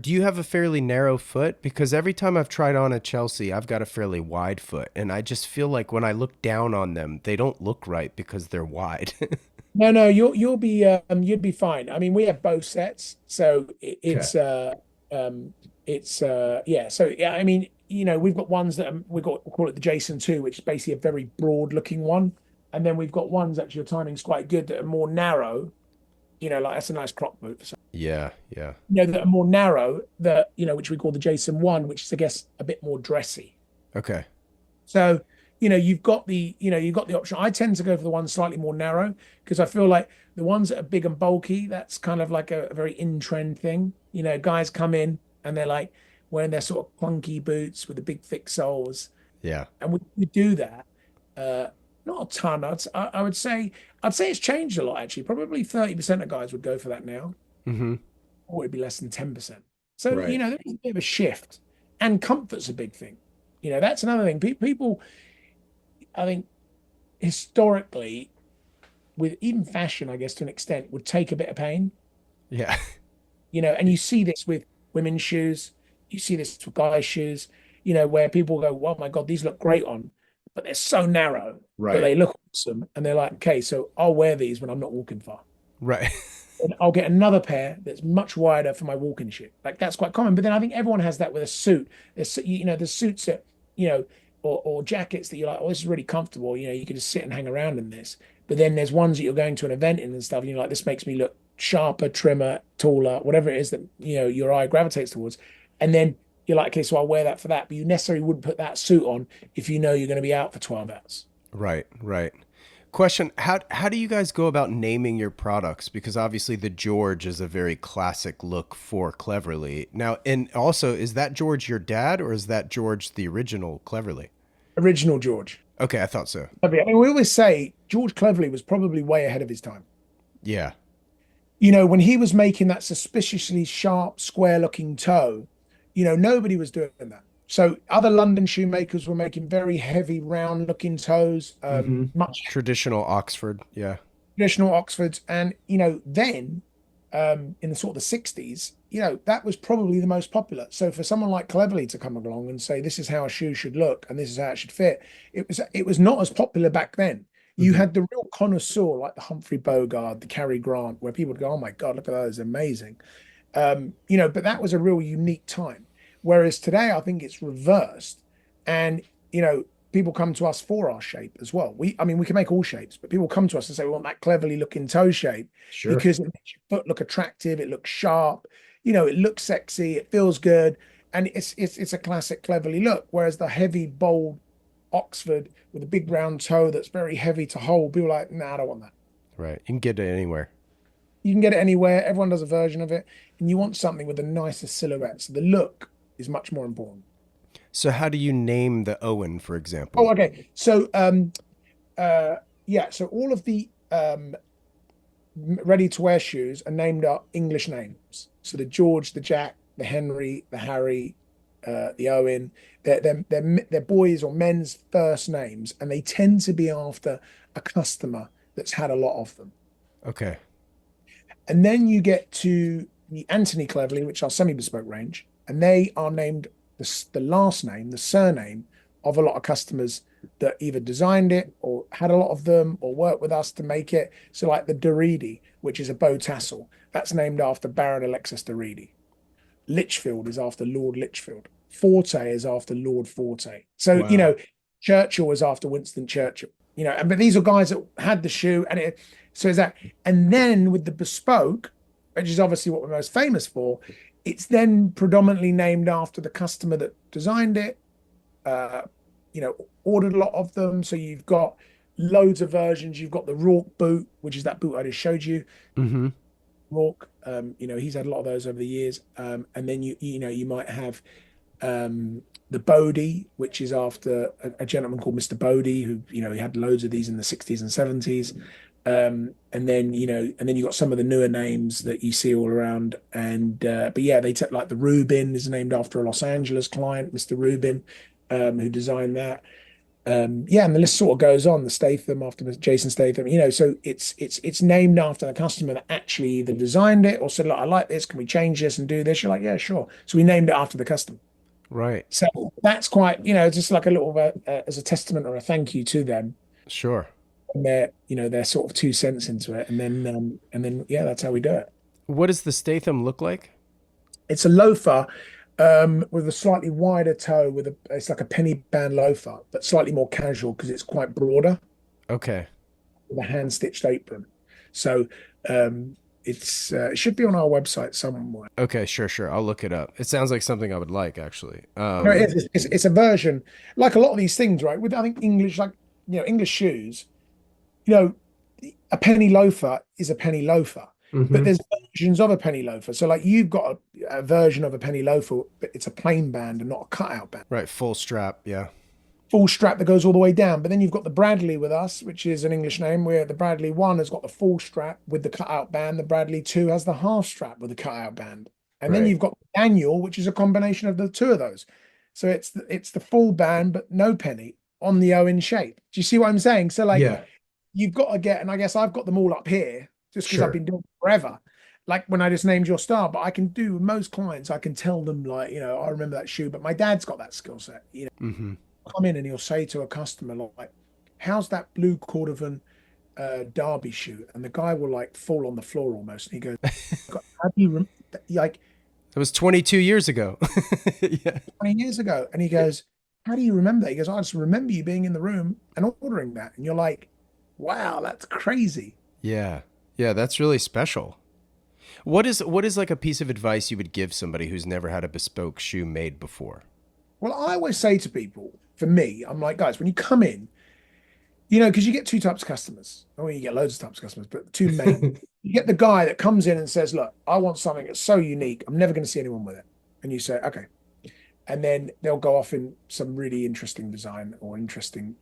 Do you have a fairly narrow foot? Because every time I've tried on a Chelsea, I've got a fairly wide foot, and I just feel like when I look down on them, they don't look right because they're wide. No, no, you'd be fine. I mean, we have both sets, so Okay. yeah. So yeah, I mean, we've got ones that we call it the Jason 2, which is basically a very broad looking one, and then we've got ones actually your timing's quite good that are more narrow. Like that's a nice croc boot for some, Yeah, yeah. that are more narrow that which we call the Jason 1, which is I guess a bit more dressy. Okay. So, you've got the option. I tend to go for the ones slightly more narrow because I feel like the ones that are big and bulky, that's kind of like a very in-trend thing. Guys come in and they're like wearing their sort of clunky boots with the big thick soles. Yeah. And we do that. Uh, Not a ton. I'd say it's changed a lot actually. Probably 30% of guys would go for that now, Hmm. or it'd be less than 10%. So, Right. there's a bit of a shift. And comfort's a big thing. That's another thing. People, I think, historically, with even fashion, I guess to an extent, would take a bit of pain. Yeah. And you see this with women's shoes, you see this with guys' shoes, where people go, "Oh my God, these look great on," but they're so narrow that Right. they look awesome, and they're like, "Okay, so I'll wear these when I'm not walking far, Right. and I'll get another pair that's much wider for my walking shoe." Like that's quite common. But then I think everyone has that with a suit. There's suits that or jackets that you're like, "Oh, this is really comfortable." You can just sit and hang around in this. But then there's ones that you're going to an event in and stuff, and you're like, "This makes me look sharper, trimmer, taller, whatever it is that your eye gravitates towards." And then you're like, "Okay, so I'll wear that for that." But you necessarily wouldn't put that suit on if you know you're going to be out for 12 hours. Right. Right. Question: How do you guys go about naming your products? Because obviously the George is a very classic look for Cleverly. Now, and also, is that George your dad, or is that George the original Cleverly? Original George. Okay, I thought so. I mean, we always say George Cleverley was probably way ahead of his time. Yeah. When he was making that suspiciously sharp, square-looking toe, nobody was doing that. So other London shoemakers were making very heavy, round-looking toes, Hmm. much Traditional Oxford. Yeah. traditional Oxfords. And, then in the sort of the 60s, that was probably the most popular. So for someone like Cleverley to come along and say, this is how a shoe should look and this is how it should fit, it was not as popular back then. You Hmm. had the real connoisseur like the Humphrey Bogart, the Cary Grant, where people would go, oh my God, look at those, amazing. But that was a real unique time. Whereas today, I think it's reversed. And, you know, people come to us for our shape as well. I mean, we can make all shapes, but people come to us and say, we want that cleverly looking toe shape Sure. because it makes your foot look attractive, it looks sharp, it looks sexy, it feels good. And it's a classic cleverly look. Whereas the heavy, bold Oxford with a big round toe that's very heavy to hold, people are like, nah, I don't want that. Right. You can get it anywhere. You can get it anywhere. Everyone does a version of it, and you want something with a nicer silhouette. So the look is much more important. So how do you name the Owen, for example? Oh, okay. So uh yeah, so all of the ready to wear shoes are named our English names. So the George, the Jack, the Henry, the Harry, the Owen, they're boys or men's first names, and they tend to be after a customer that's had a lot of them. Okay. And then you get to the Anthony Cleverley, which are semi-bespoke range, and they are named the last name, the surname of a lot of customers that either designed it or had a lot of them or worked with us to make it. So like the Doridi, which is a bow tassel, that's named after Baron Alexis Doridi. Lichfield is after Lord Lichfield. Forte is after Lord Forte. So, Wow. Churchill is after Winston Churchill. But these are guys that had the shoe, and so is that. And then with the bespoke, which is obviously what we're most famous for, it's then predominantly named after the customer that designed it. Uh, Ordered a lot of them. So you've got loads of versions. You've got the Rourke boot, which is that boot I just showed you. Hmm. Rourke, he's had a lot of those over the years. And then you might have the Bodie, which is after a gentleman called Mr. Bodie, who he had loads of these in the 60s and 70s. And then you got some of the newer names that you see all around. But yeah, they took like the Rubin is named after a Los Angeles client, Mr. Rubin, who designed that. Yeah, and the list sort of goes on. The Statham after Jason Statham, so it's named after the customer that actually either designed it or said, look, I like this. Can we change this and do this? You're like, yeah, sure. So we named it after the customer. Right. So that's quite, just like a little as a testament or a thank you to them Sure. and their sort of 2 cents into it. And then yeah, that's how we do it. What does the Statham look like? It's a loafer with a slightly wider toe it's like a penny band loafer, but slightly more casual because it's quite broader Okay. with a hand stitched apron. So it should be on our website somewhere. Okay, sure, sure. I'll look it up. It sounds like something I would like, actually. No, it is. It's a version like a lot of these things, right? With I think English, like English shoes, you know, a penny loafer is a penny loafer, but Hmm. there's versions of a penny loafer. So like you've got a version of a penny loafer, but it's a plain band and not a cutout band. Right, full strap. Yeah. Full strap that goes all the way down. But then you've got the Bradley with us, which is an English name, where the Bradley 1 has got the full strap with the cutout band. The Bradley 2 has the half strap with the cutout band. And then Right. you've got Daniel, which is a combination of the two of those. So it's the full band, but no penny on the Owen shape. Do you see what I'm saying? So like Yeah. you've got to get, and I guess I've got them all up here just because I've Sure. been doing it forever. Like when I just named your style, but I can do most clients, I can tell them like, I remember that shoe, but my dad's got that skill set. Hmm. Come in and he'll say to a customer like, "How's that blue cordovan Derby shoe?" And the guy will like fall on the floor almost. And he goes, "How do you like It was 22 years ago. Yeah. 20 years ago?" And he goes, "How do you remember that?" He goes, "I just remember you being in the room and ordering that." And you're like, "Wow, that's crazy." Yeah. Yeah, that's really special. What is like a piece of advice you would give somebody who's never had a bespoke shoe made before? Well, I always say to people, for me, I'm like, guys, when you come in, because you get two types of customers. Or you get loads of types of customers, but the two main. You get the guy that comes in and says, "Look, I want something that's so unique. I'm never going to see anyone with it." And you say, "Okay." And then they'll go off in some really interesting design or interesting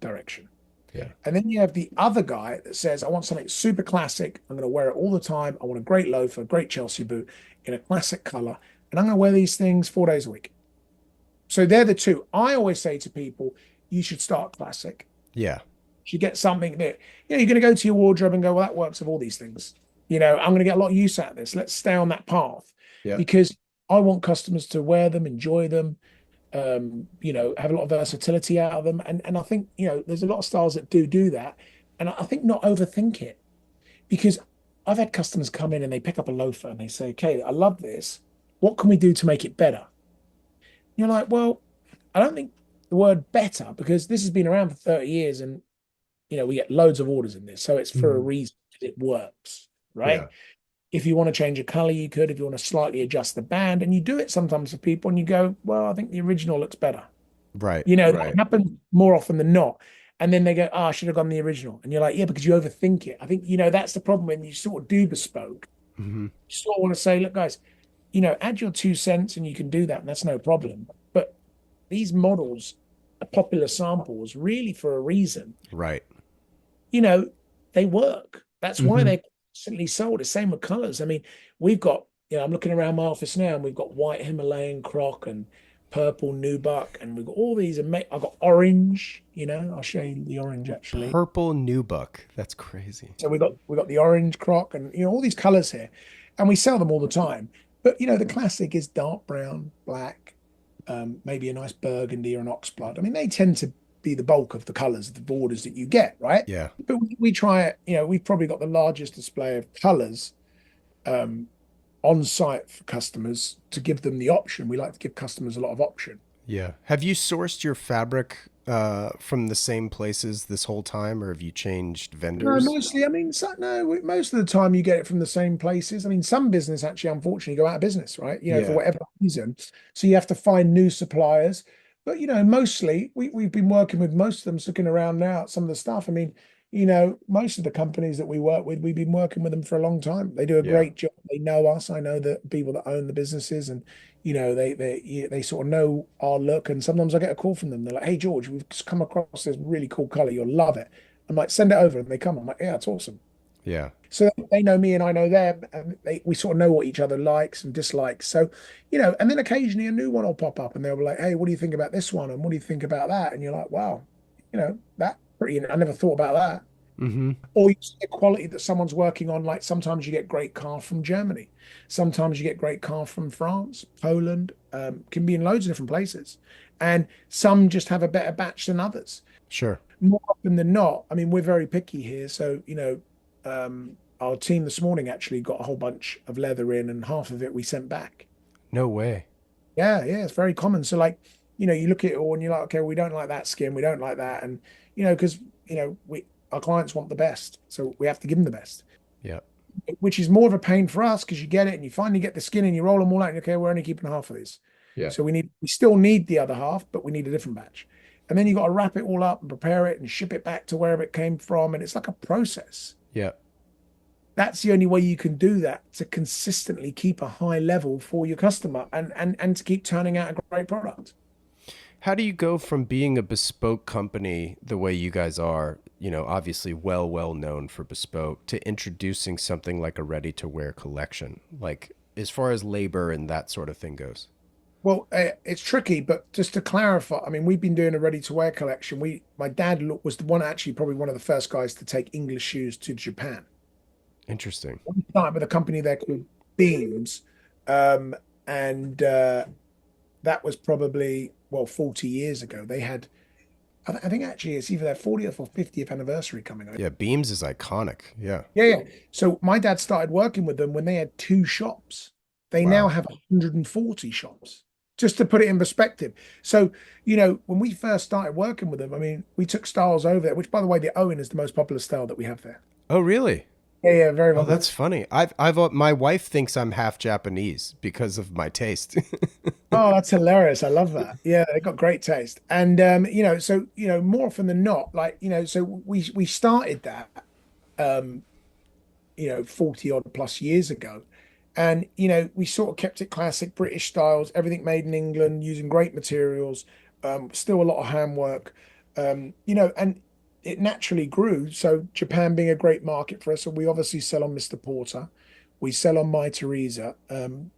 Yeah. Yeah. And then you have the other guy that says, I want something super classic. I'm going to wear it all the time. I want a great loafer, a great Chelsea boot in a classic color. And I'm going to wear these things 4 days a week. So they're the two. I always say to people, you should start classic. Yeah. You should get something that, you're going to go to your wardrobe and go, well, that works with all these things. I'm going to get a lot of use out of this. Let's stay on that path Yeah. because I want customers to wear them, enjoy them, have a lot of versatility out of them. And I think, there's a lot of styles that do that. And I think not overthink it because I've had customers come in and they pick up a loafer and they say, okay, I love this. What can we do to make it better? You're like, well, I don't think the word better because this has been around for 30 years and, we get loads of orders in this. So it's for a Mhm. reason. It works, right? Yeah. If you want to change a color, you could. If you want to slightly adjust the band, and you do it sometimes for people, and you go, "Well, I think the original looks better." Right. That Right. happens more often than not. And then they go, "Oh, I should have gone the original." And you're like, "Yeah, because you overthink it." I think that's the problem when you sort of do bespoke. Hmm. You sort of want to say, "Look, guys, add your 2 cents, and you can do that, and that's no problem." But these models are popular samples, really for a reason. Right. They work. That's why Hmm. they're constantly sold. The same with colors. I mean, we've got, I'm looking around my office now and we've got white Himalayan croc and purple nubuck and we've got all these. I've got orange, I'll show you the orange actually. Purple nubuck. That's crazy. So we got the orange croc and, all these colors here and we sell them all the time. But, the classic is dark brown, black, maybe a nice burgundy or an oxblood. I mean, they tend to be the bulk of the colors, the borders that you get, right? Yeah. But we try it, we've probably got the largest display of colors um, on site for customers to give them the option. We like to give customers a lot of option. Yeah. Have you sourced your fabric from the same places this whole time, or have you changed No, vendors? mostly, I mean, no, most of the time you get it from the same places. I mean, some business actually, unfortunately, go out of business, right? For Yeah. whatever reason. So you have to find new suppliers. But, mostly we've been working with most of them, just looking around now at some of the stuff. I mean, most of the companies that we work with, we've been working with them for a long time. They do a Yeah. great job. They know us. I know the people that own the businesses and, they sort of know our look. And sometimes I get a call from them. They're like, hey, George, we've just come across this really cool color. You'll love it. I'm like, send it over, and they come. I'm like, yeah, it's awesome. Yeah. So they know me and I know them, and we sort of know what each other likes and dislikes. So, and then occasionally a new one will pop up, and they'll be like, hey, what do you think about this one? And what do you think about that? And you're like, wow, that pretty. I never thought about that. Hmm. Or you see the quality that someone's working on. Like sometimes you get great car from Germany, sometimes you get great car from France, Poland, can be in loads of different places, and some just have a better batch than others Sure. more often than not. I mean, we're very picky here. So, our team this morning actually got a whole bunch of leather in and half of it we sent back. No way. Yeah, yeah, it's very common. So like, you look at it all and you're like, okay, we don't like that skin, we don't like that. And, because, we our clients want the best. So we have to give them the best, Yeah. which is more of a pain for us because you get it and you finally get the skin and you roll them all out and okay, we're only keeping half of these. Yeah. So we still need the other half, but we need a different batch. And then you got to wrap it all up and prepare it and ship it back to wherever it came from. And it's like a process. Yeah. That's the only way you can do that to consistently keep a high level for your customer and to keep turning out a great product. How do you go from being a bespoke company the way you guys are, obviously well known for bespoke, to introducing something like a ready to wear collection, like as far as labor and that sort of thing goes? Well, it's tricky, but just to clarify, I mean, we've been doing a ready-to-wear collection. My dad was the one, actually, probably one of the first guys to take English shoes to Japan. Interesting. We started with a company there called Beams, and that was probably 40 years ago. They had, I think actually it's either their 40th or 50th anniversary coming up. Yeah. Beams is iconic. Yeah. Yeah, yeah. So my dad started working with them when they had 2 shops. They now Wow. have 140 shops. Just to put it in perspective. So, when we first started working with them, I mean, we took styles over there, which by the way, the Owen is the most popular style that we have there. Oh, really? Yeah, yeah, very Oh, popular. that's funny. My wife thinks I'm half Japanese because of my taste. Oh, that's hilarious. I love that. Yeah, they got great taste. And so more often than not, like, so we started that 40 odd plus years ago. And, we sort of kept it classic British styles, everything made in England using great materials, still a lot of handwork. And it naturally grew. So Japan being a great market for us, so we obviously sell on Mr. Porter, we sell on My Teresa, and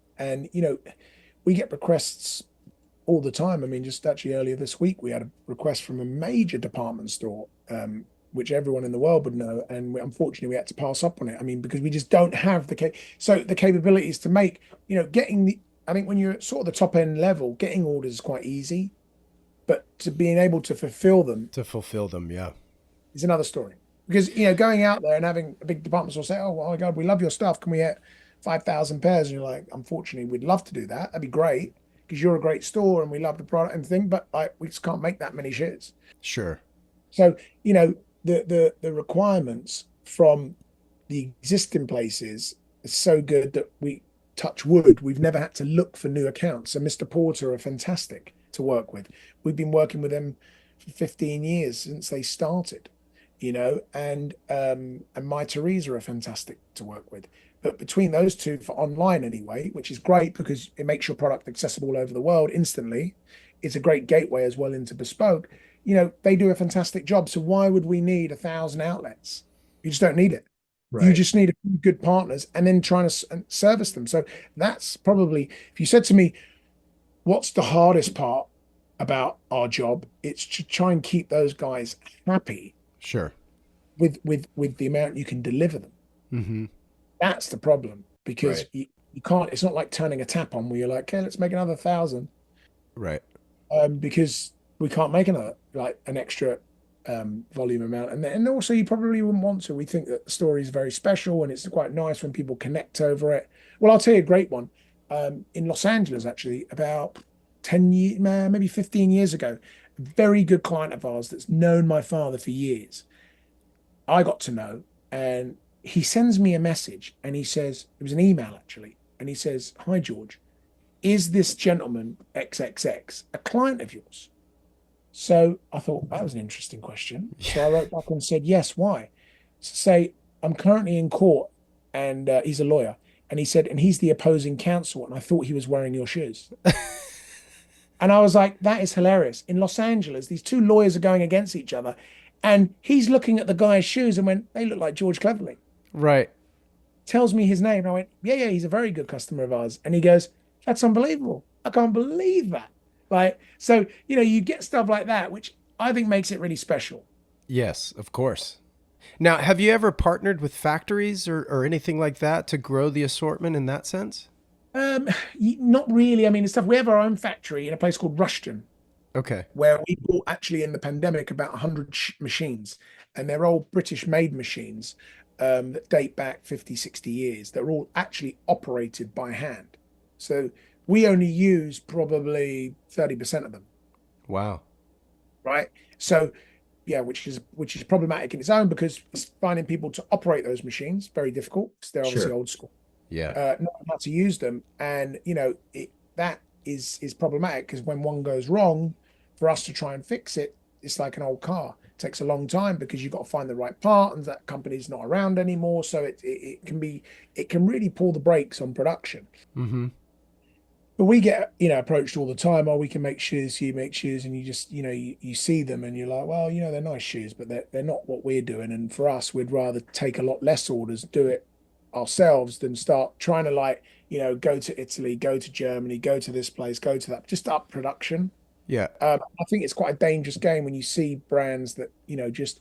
we get requests all the time. I mean, just actually earlier this week, we had a request from a major department store, which everyone in the world would know, and unfortunately, we had to pass up on it. I mean, because we just don't have the capabilities to make, getting the. I think when you're at sort of the top end level, getting orders is quite easy, but to being able to fulfill them To fulfill them, yeah. is another story. Because going out there and having a big department store say, "Oh my God, we love your stuff. Can we get 5,000 pairs?" And you're like, "Unfortunately, we'd love to do that. That'd be great because you're a great store and we love the product and thing, but like we just can't make that many shares." Sure. So, the requirements from the existing places is so good that we touch wood. We've never had to look for new accounts. So Mr. Porter are fantastic to work with. We've been working with them for 15 years since they started, and My Teresa are fantastic to work with. But between those two for online anyway, which is great because it makes your product accessible all over the world instantly, it's a great gateway as well into bespoke. They do a fantastic job. So why would we need 1,000 outlets? You just don't need it. You Right. just need a few good partners and then trying to service them. So that's probably, if you said to me, what's the hardest part about our job? It's to try and keep those guys happy Sure. with the amount you can deliver them. Mm-hmm. That's the problem because Right. you can't. It's not like turning a tap on where you're like, okay, let's make another 1,000, Right. because we can't make another like an extra volume amount. And also you probably wouldn't want to. We think that the story is very special and it's quite nice when people connect over it. Well, I'll tell you a great one. In Los Angeles, actually, about 10 years, maybe 15 years ago, a very good client of ours that's known my father for years. I got to know, and he sends me a message and he says, it was an email actually, and he says, "Hi, George, is this gentleman XXX a client of yours?" So I thought that was an interesting question. So I Yeah. wrote back and said, "Yes, why?" To say, "I'm currently in court," and he's a lawyer. And he said, "And he's the opposing counsel." And I thought he was wearing your shoes. And I was like, that is hilarious. In Los Angeles, these two lawyers are going against each other. And he's looking at the guy's shoes and went, "They look like George Cleverley." Right. Tells me his name. And I went, "Yeah, yeah, he's a very good customer of ours." And he goes, "That's unbelievable. I can't believe that." Like, so, you get stuff like that, which I think makes it really special. Yes, of course. Now, have you ever partnered with factories or anything like that to grow the assortment in that sense? Um, Not really. I mean, it's stuff. We have our own factory in a place called Rushton, Okay. where we bought actually in the pandemic about 100 machines, and they're all British made machines, that date back 50, 60 years. They're all actually operated by hand. So we only use probably 30% of them, Wow. right? So yeah, which is problematic in its own because finding people to operate those machines very difficult because they're obviously Sure. old school, Yeah. not how to use them, and that is problematic because when one goes wrong, for us to try and fix it, it's like an old car. It takes a long time because you've got to find the right part, and that company's not around anymore. So it can really pull the brakes on production. Mm-hmm. But we get, approached all the time. "Oh, we can make shoes. You make shoes," and you just, you see them and you're like, "Well, they're nice shoes, but they're not what we're doing." And for us, we'd rather take a lot less orders, do it ourselves than start trying to like, go to Italy, go to Germany, go to this place, go to that, just up production. Yeah. I think it's quite a dangerous game when you see brands that, just,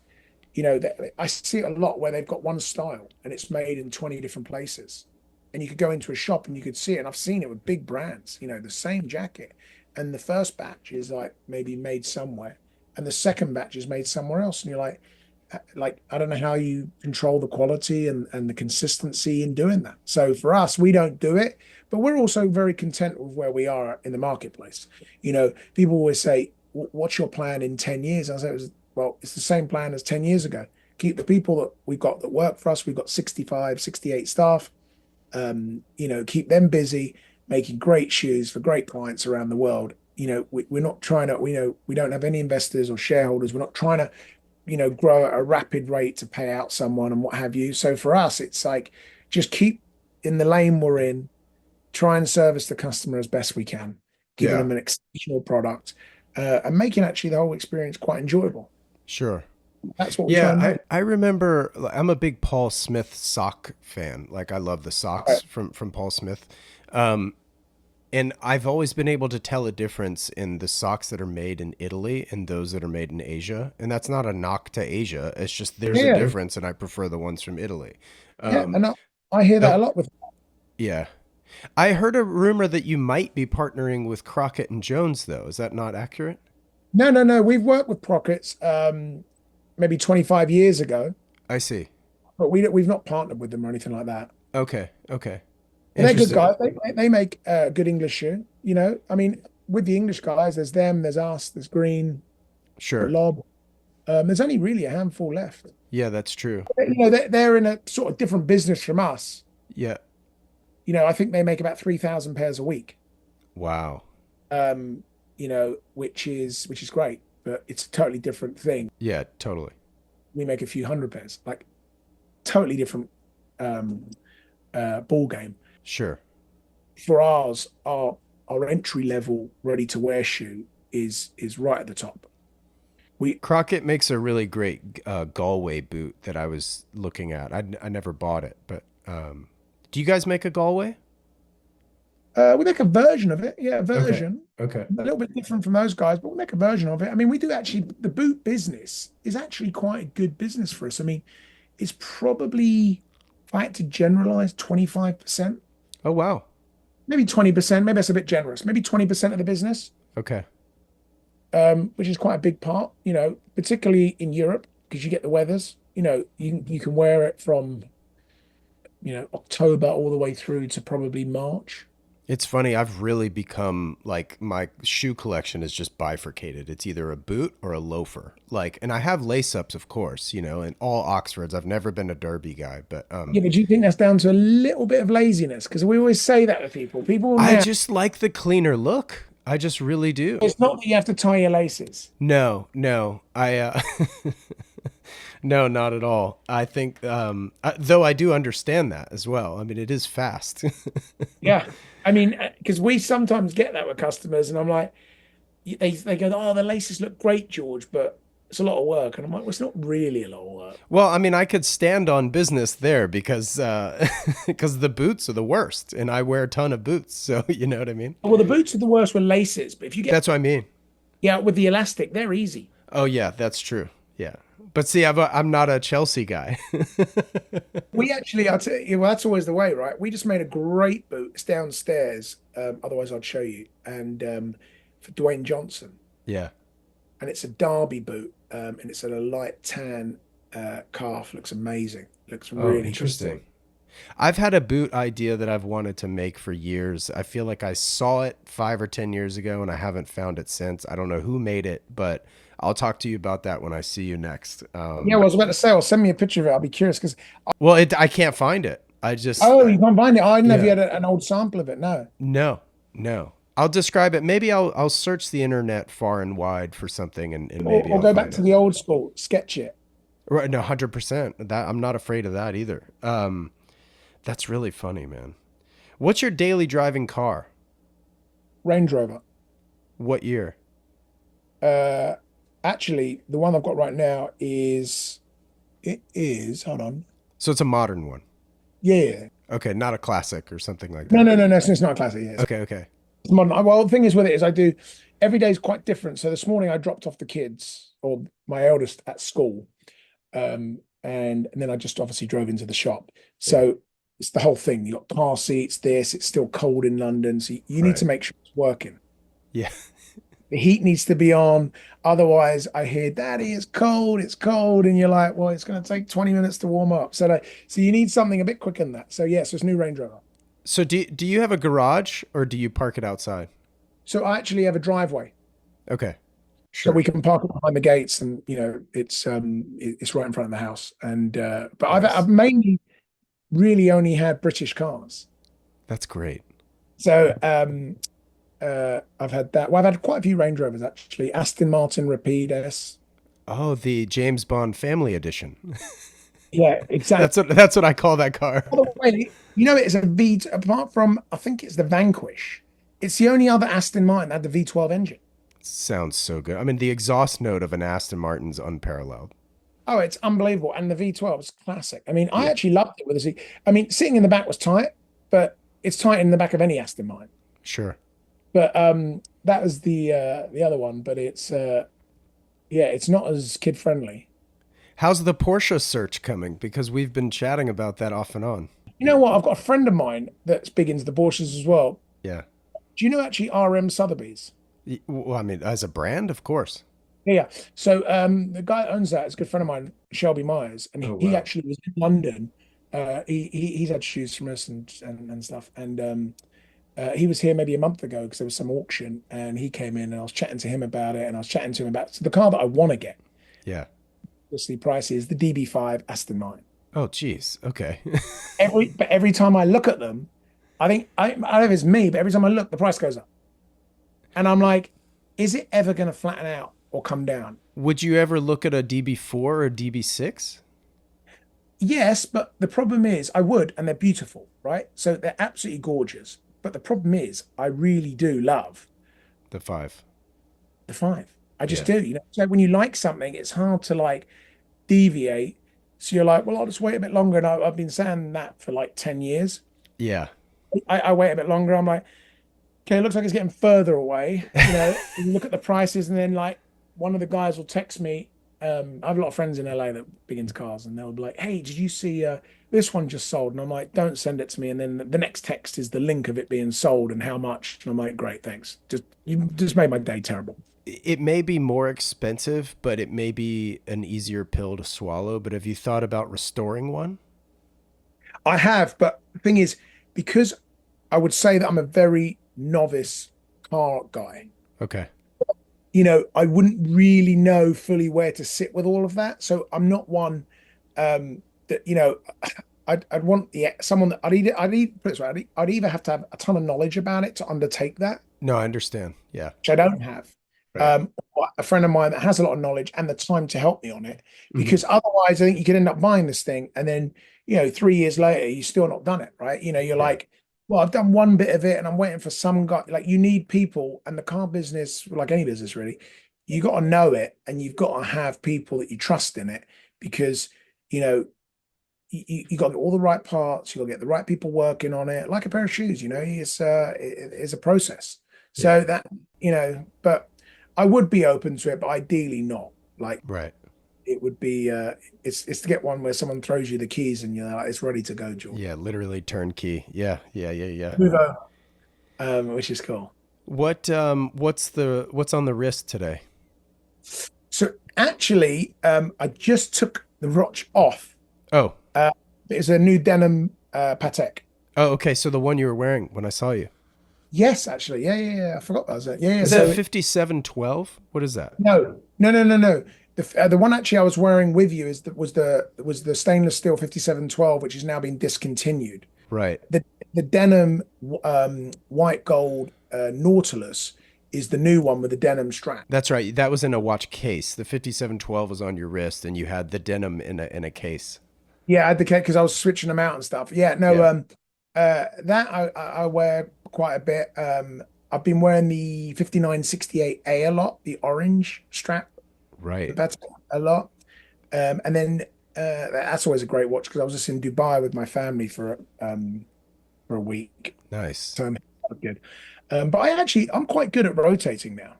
that I see it a lot where they've got one style and it's made in 20 different places. And you could go into a shop and you could see it. And I've seen it with big brands, the same jacket. And the first batch is like maybe made somewhere, and the second batch is made somewhere else. And you're like, I don't know how you control the quality and the consistency in doing that. So for us, we don't do it, but we're also very content with where we are in the marketplace. People always say, "What's your plan in 10 years?" I say, well, it's the same plan as 10 years ago. Keep the people that we've got that work for us. We've got 65, 68 staff. Keep them busy making great shoes for great clients around the world. We're not trying to, we don't have any investors or shareholders. We're not trying to, grow at a rapid rate to pay out someone and what have you. So for us, it's like just keep in the lane we're in, try and service the customer as best we can, giving Yeah. them an exceptional product. and making actually the whole experience quite enjoyable. Sure. That's what we try Yeah, and I, do. I remember I'm a big Paul Smith sock fan. Like I love the socks Right. from Paul Smith. Um, and I've always been able to tell a difference in the socks that are made in Italy and those that are made in Asia. And that's not a knock to Asia. It's just there's a Yeah, difference, and I prefer the ones from Italy. yeah, Um, and I hear that a oh, lot with. yeah. I heard a rumor that you might be partnering with Crockett and Jones, though. Is that not accurate? No, no, no. We've worked with Crockett's maybe 25 years ago, I see. but we've not partnered with them or anything like that. Okay. Okay. But they're good Interesting. guys. They make good English shoe. I mean, with the English guys, there's them, there's us, there's Green, the Sure. Lob. There's only really a handful left. Yeah, that's true. They're in a sort of different business from us. Yeah. I think they make about 3,000 pairs a week. Wow. Um, which is great, but it's a totally different thing. Yeah, totally. We make a few hundred pairs, like totally different um, ball game. Sure. For ours, our entry level ready to wear shoe is right at the top. We Crockett makes a really great Galway boot that I was looking at. I never bought it, but do you guys make a Galway? we make a version of it, yeah, a Okay. version. Okay. A little bit different from those guys, but we make a version of it. I mean, we do actually, the boot business is actually quite a good business for us. I mean, it's probably, if I had to generalize, 25%, Oh, wow. maybe 20%, maybe that's a bit generous, maybe 20% of the business, Okay. which is quite a big part, particularly in Europe, because you get the weathers, you can wear it from, October all the way through to probably March. It's funny. I've really become like my shoe collection is just bifurcated. It's either a boot or a loafer. Like, and I have lace ups, of course, and all Oxfords. I've never been a Derby guy, but Yeah, but do you think that's down to a little bit of laziness? Because we always say that to people. People I now, just like the cleaner look. I just really do. it's not that you have to tie your laces. No, no, no, not at all. I think, though I do understand that as well. I mean, it is fast. Yeah. I mean, because we sometimes get that with customers, and I'm like, they go, oh, the laces look great, George, but it's a lot of work. And I'm like, well, it's not really a lot of work. Well, I mean, I could stand on business there because because the boots are the worst, and I wear a ton of boots. So you know what I mean. Well, the boots are the worst with laces, but if you get, That's what I mean. yeah, with the elastic, they're easy. Oh yeah, that's true. Yeah, but see, I'm not a Chelsea guy. We actually, I'll tell you, well, that's always the way, right? We just made a great boot. It's downstairs. Otherwise, I'd show you. And for Dwayne Johnson. Yeah. And it's a Derby boot. And it's at a light tan calf. Looks amazing. Looks Oh, really good. interesting. I've had a boot idea that I've wanted to make for years. I feel like I saw it 5 or 10 years ago and I haven't found it since. I don't know who made it, but I'll talk to you about that when I see you next. Yeah, well, I was about to say, well, send me a picture of it. I'll be curious because, Well, I can't find it. I just, oh, you can't find it. I didn't know if you yeah, had an old sample of it. No. no, no. I'll describe it. Maybe I'll search the internet far and wide for something and Or, maybe or I'll go back find to it. the old school, sketch it. Right, no, 100%. That I'm not afraid of that either. That's really funny, man. What's your daily driving car? Range Rover. What year? Uh, Actually, the one I've got right now hold on. So it's a modern one. Yeah. Okay, not a classic or something like No, that. no, no, no. It's not a classic. Yeah, Okay, okay. it's modern. Well, the thing is with it is every day is quite different. So this morning I dropped off the kids or my eldest at school. And then I just obviously drove into the shop. Yeah. So it's the whole thing. You got car seats, it's still cold in London. So you need Right. to make sure it's working. Yeah. The heat needs to be on. Otherwise, I hear, Daddy, it's cold, it's cold. And you're like, well, it's going to take 20 minutes to warm up. So you need something a bit quicker than that. So yes, it's new Range Rover. So do you have a garage or do you park it outside? So I actually have a driveway. Okay. So Sure. we can park it behind the gates and it's right in front of the house. And but I've Nice. mainly really only had British cars. That's great. So I've had that. Well, I've had quite a few Range Rovers actually. Aston Martin Rapide S. Oh, the James Bond Family Edition. Yeah, exactly. That's what I call that car. By the way, it's a V. Apart from, I think it's the Vanquish. It's the only other Aston Martin that had the V12 engine. Sounds so good. I mean, the exhaust note of an Aston Martin's unparalleled. Oh, it's unbelievable. And the V12 is classic. I mean, I Yeah, actually loved it with the seat. I mean, sitting in the back was tight, but it's tight in the back of any Aston Martin. sure. But that was the other one, but it's yeah, it's not as kid friendly. How's the Porsche search coming? Because we've been chatting about that off and on. You know what? I've got a friend of mine that's big into the Porsches as well. Yeah. Do you know actually RM Sotheby's? Well, I mean, as a brand, of course. Yeah. Yeah. So the guy that owns that is a good friend of mine, Shelby Myers, and Oh, he wow. actually was in London. He's had shoes from us and stuff. And he was here maybe a month ago because there was some auction, and he came in and I was chatting to him about it, and I was chatting to him about so the car that I want to get. Yeah. Obviously, price is the DB5 Aston Martin. Oh, geez. Okay. Every time I look at them, I don't know if it's me, but every time I look, the price goes up, and I'm like, is it ever going to flatten out or come down? Would you ever look at a DB4 or DB6? Yes, but the problem is I would, and they're beautiful, right? So they're absolutely gorgeous. But the problem is I really do love The 5. the five. I just Yeah. do, you know. So when you like something, it's hard to like deviate. So you're like, well, I'll just wait a bit longer. And I've been saying that for like 10 years. Yeah. I wait a bit longer. I'm like, okay, it looks like it's getting further away. You know, you look at the prices, and then like one of the guys will text me. I have a lot of friends in LA that are big into cars, and they'll be like, "Hey, did you see this one just sold?" And I'm like, "Don't send it to me." And then the next text is the link of it being sold and how much. And I'm like, "Great, thanks. Just you just made my day terrible." It may be more expensive, but it may be an easier pill to swallow. But have you thought about restoring one? I have, but the thing is, because I would say that I'm a very novice car guy. Okay. You know, I wouldn't really know fully where to sit with all of that. So I'm not one that, you know, I'd want someone that put it this way, I'd either have to have a ton of knowledge about it to undertake that, No, I understand. Yeah. which I don't have. Right. Or a friend of mine that has a lot of knowledge and the time to help me on it. Hmm. Because otherwise, I think you could end up buying this thing and then, you know, 3 years later, you're still not done it, right? You know, you're Yeah. like, well, I've done one bit of it and I'm waiting for some guy. Like, you need people, and the car business, like any business really, you got to know it, and you've got to have people that you trust in it, because, you know, you got to get all the right parts, you got to get the right people working on it, like a pair of shoes, you know, it's a process. Yeah. So that, you know, but I would be open to it, but ideally not. Like, Right. it would be it's to get one where someone throws you the keys and you're like, it's ready to go, Jordan. Yeah. Literally turnkey. Yeah. Yeah. Yeah. Yeah. Move over. Which is cool. What's on the wrist today? So actually, I just took the watch off. Oh. Uh, it's a new denim Patek. Oh, okay. So the one you were wearing when I saw you. Yes, actually. Yeah, yeah, yeah. I forgot that was it. Yeah, yeah. Is So that 5712? What is that? no, no, no, no, no. The one actually I was wearing with you was the stainless steel 5712, which has now been discontinued. Right. The denim white gold Nautilus is the new one with the denim strap. That's right. That was in a watch case. The 5712 was on your wrist and you had the denim in a case. Yeah, I had the cake because I was switching them out and stuff. Yeah, no, Yeah. that I wear quite a bit. I've been wearing the 5968A a lot, the orange strap. Right. That's a lot. And then that's always a great watch because I was just in Dubai with my family for a week. Nice. So I'm good. But I'm quite good at rotating now.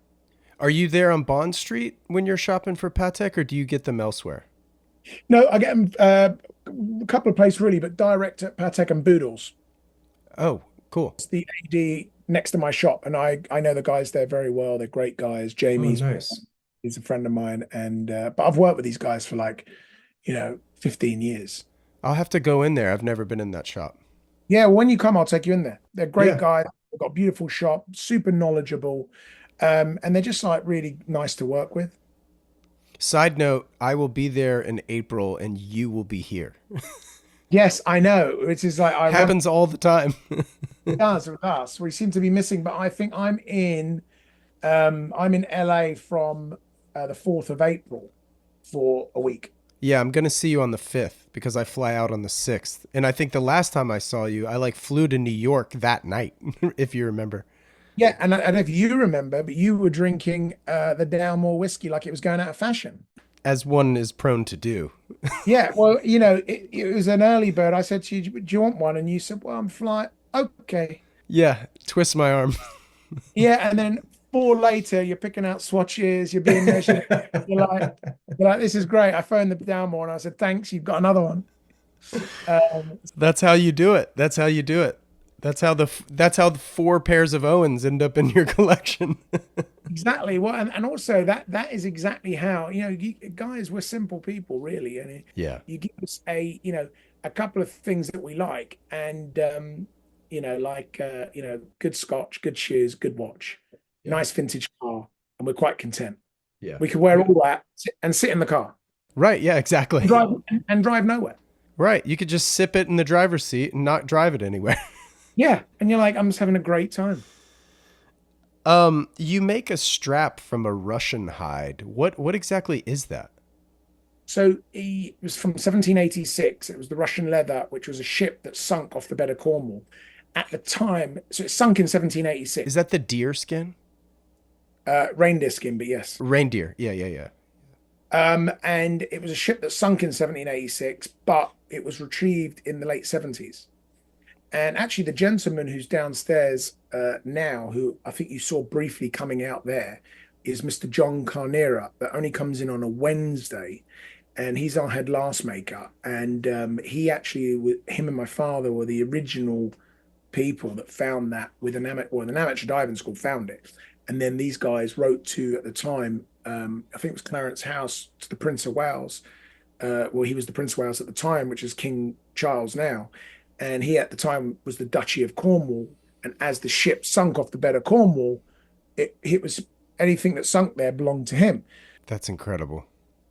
Are you there on Bond Street when you're shopping for Patek or do you get them elsewhere? No, I get them a couple of places really, but direct at Patek and Boodles. Oh, cool. It's the AD next to my shop, and I know the guys there very well. They're great guys. Oh, Jamie's nice. he's a friend of mine, and but I've worked with these guys for like, 15 years. I'll have to go in there. I've never been in that shop. Yeah, well, when you come, I'll take you in there. They're great Yeah. guys. They've got a beautiful shop, super knowledgeable, and they're just like really nice to work with. Side note, I will be there in April and you will be here. Yes, I know. Which is like ironic. Happens all the time. It does with us. We seem to be missing, but I think I'm in LA from the 4th of April for a week. Yeah, I'm going to see you on the 5th because I fly out on the 6th. And I think the last time I saw you, I like flew to New York that night, if you remember. Yeah, and I don't know if you remember, but you were drinking the Dalmore whiskey like it was going out of fashion. As one is prone to do. Yeah, well, it was an early bird. I said to you, "Do you want one?" And you said, "Well, I'm flying." Okay. Yeah, twist my arm. Yeah, and then 4 later, you're picking out swatches, you're being measured. You're like, you're like, "This is great." I phoned them down more and I said, "Thanks, you've got another one." Um, That's how you do it. That's how you do it. That's how the four pairs of Owens end up in your collection. exactly. Well, and also that is exactly how, guys, we're simple people, really. And Yeah. you give us a couple of things that we like, and good scotch, good shoes, good watch, Yeah. nice vintage car, and we're quite content. Yeah. We can wear all that and sit in the car Right. Yeah, exactly. and drive nowhere. Right. You could just sip it in the driver's seat and not drive it anywhere. Yeah, and you're like, I'm just having a great time. You make a strap from a Russian hide. What exactly is that? So he was from 1786. It was the Russian leather, which was a ship that sunk off the bed of Cornwall. At the time, so it sunk in Is 1786. that the deer skin? Reindeer skin, but yes. Reindeer. Yeah, yeah, yeah. And it was a ship that sunk in 1786, but it was retrieved in the late 70s. And actually, the gentleman who's downstairs now, who I think you saw briefly coming out there, is Mr. John Carnera, that only comes in on a Wednesday. And he's our head last maker. And he actually, with him and my father, were the original people that found that with an amateur diving school found it. And then these guys wrote to, at the time, I think it was Clarence House, to the Prince of Wales. Well, he was the Prince of Wales at the time, which is King Charles now. And he at the time was the Duchy of Cornwall. And as the ship sunk off the bed of Cornwall, it was anything that sunk there belonged to him. That's incredible.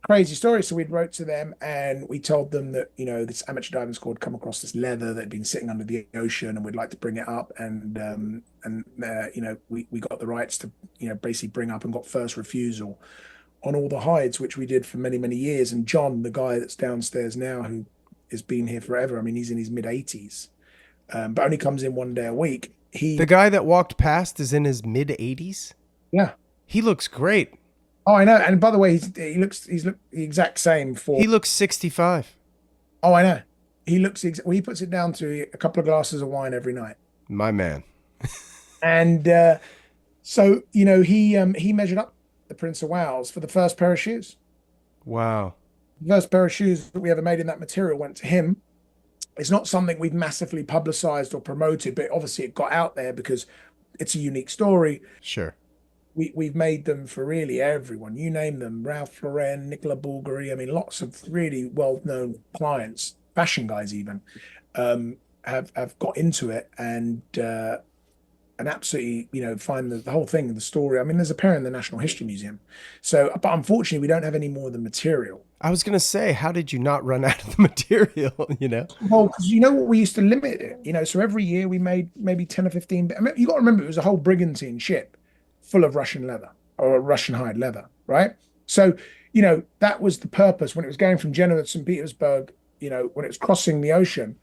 Crazy story. So we wrote to them and we told them that, this amateur diving school had come across this leather that had been sitting under the ocean and we'd like to bring it up. We got the rights to, basically bring up and got first refusal on all the hides, which we did for many, many years. And John, the guy that's downstairs now, who has been here forever, I mean, he's in his mid 80s, but only comes in 1 day a week. The guy that walked past is in his mid 80s. Yeah. He looks great. Oh, I know. And by the way, he's looked the exact same for. He looks 65. Oh, I know. Well, he puts it down to a couple of glasses of wine every night. My man. And so, he measured up the Prince of Wales for the first pair of shoes. Wow. The first pair of shoes that we ever made in that material went to him. It's not something we've massively publicized or promoted, but obviously it got out there because it's a unique story. Sure. We've made them for really everyone. You name them, Ralph Lauren, Nicola Bulgari. I mean, lots of really well-known clients, fashion guys even, have got into it and absolutely, find the whole thing, the story. I mean, there's a pair in the National History Museum. So, but unfortunately, we don't have any more of the material. I was gonna say, how did you not run out of the material? Well, because you know what, we used to limit it. So every year we made maybe 10 or 15. I mean, you got to remember, it was a whole brigantine ship full of Russian leather or Russian hide leather, right? So, that was the purpose when it was going from Genoa to St. Petersburg, when it was crossing the ocean,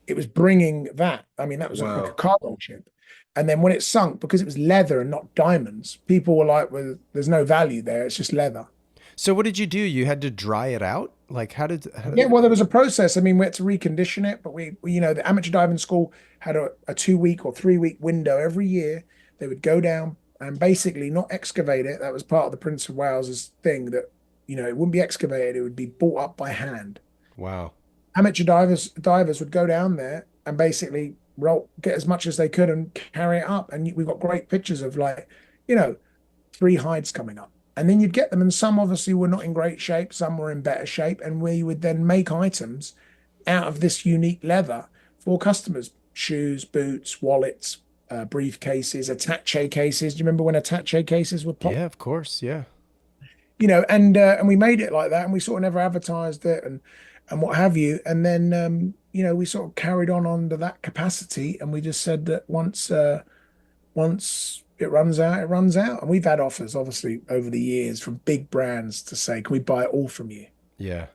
it was bringing that. I mean, that was like a Wow. cargo ship. And then when it sunk, because it was leather and not diamonds, people were like, well, there's no value there. It's just leather. So what did you do? You had to dry it out? Like how Yeah, did well, there was a process. I mean, we had to recondition it, but the amateur diving school had a 2 week or 3 week window every year. They would go down and basically not excavate it. That was part of the Prince of Wales's thing that, it wouldn't be excavated. It would be brought up by hand. Wow. Amateur divers would go down there and basically get as much as they could and carry it up. And we've got great pictures of you know, 3 hides coming up. And then you'd get them, and some obviously were not in great shape, some were in better shape, and we would then make items out of this unique leather for customers: shoes, boots, wallets, briefcases, attaché cases. Do you remember when attaché cases were pop? Yeah, of course. Yeah. And we made it like that, and we sort of never advertised it and what have you. And then we sort of carried on under that capacity, and we just said that once it runs out, it runs out. And we've had offers, obviously, over the years from big brands to say, can we buy it all from you? Yeah.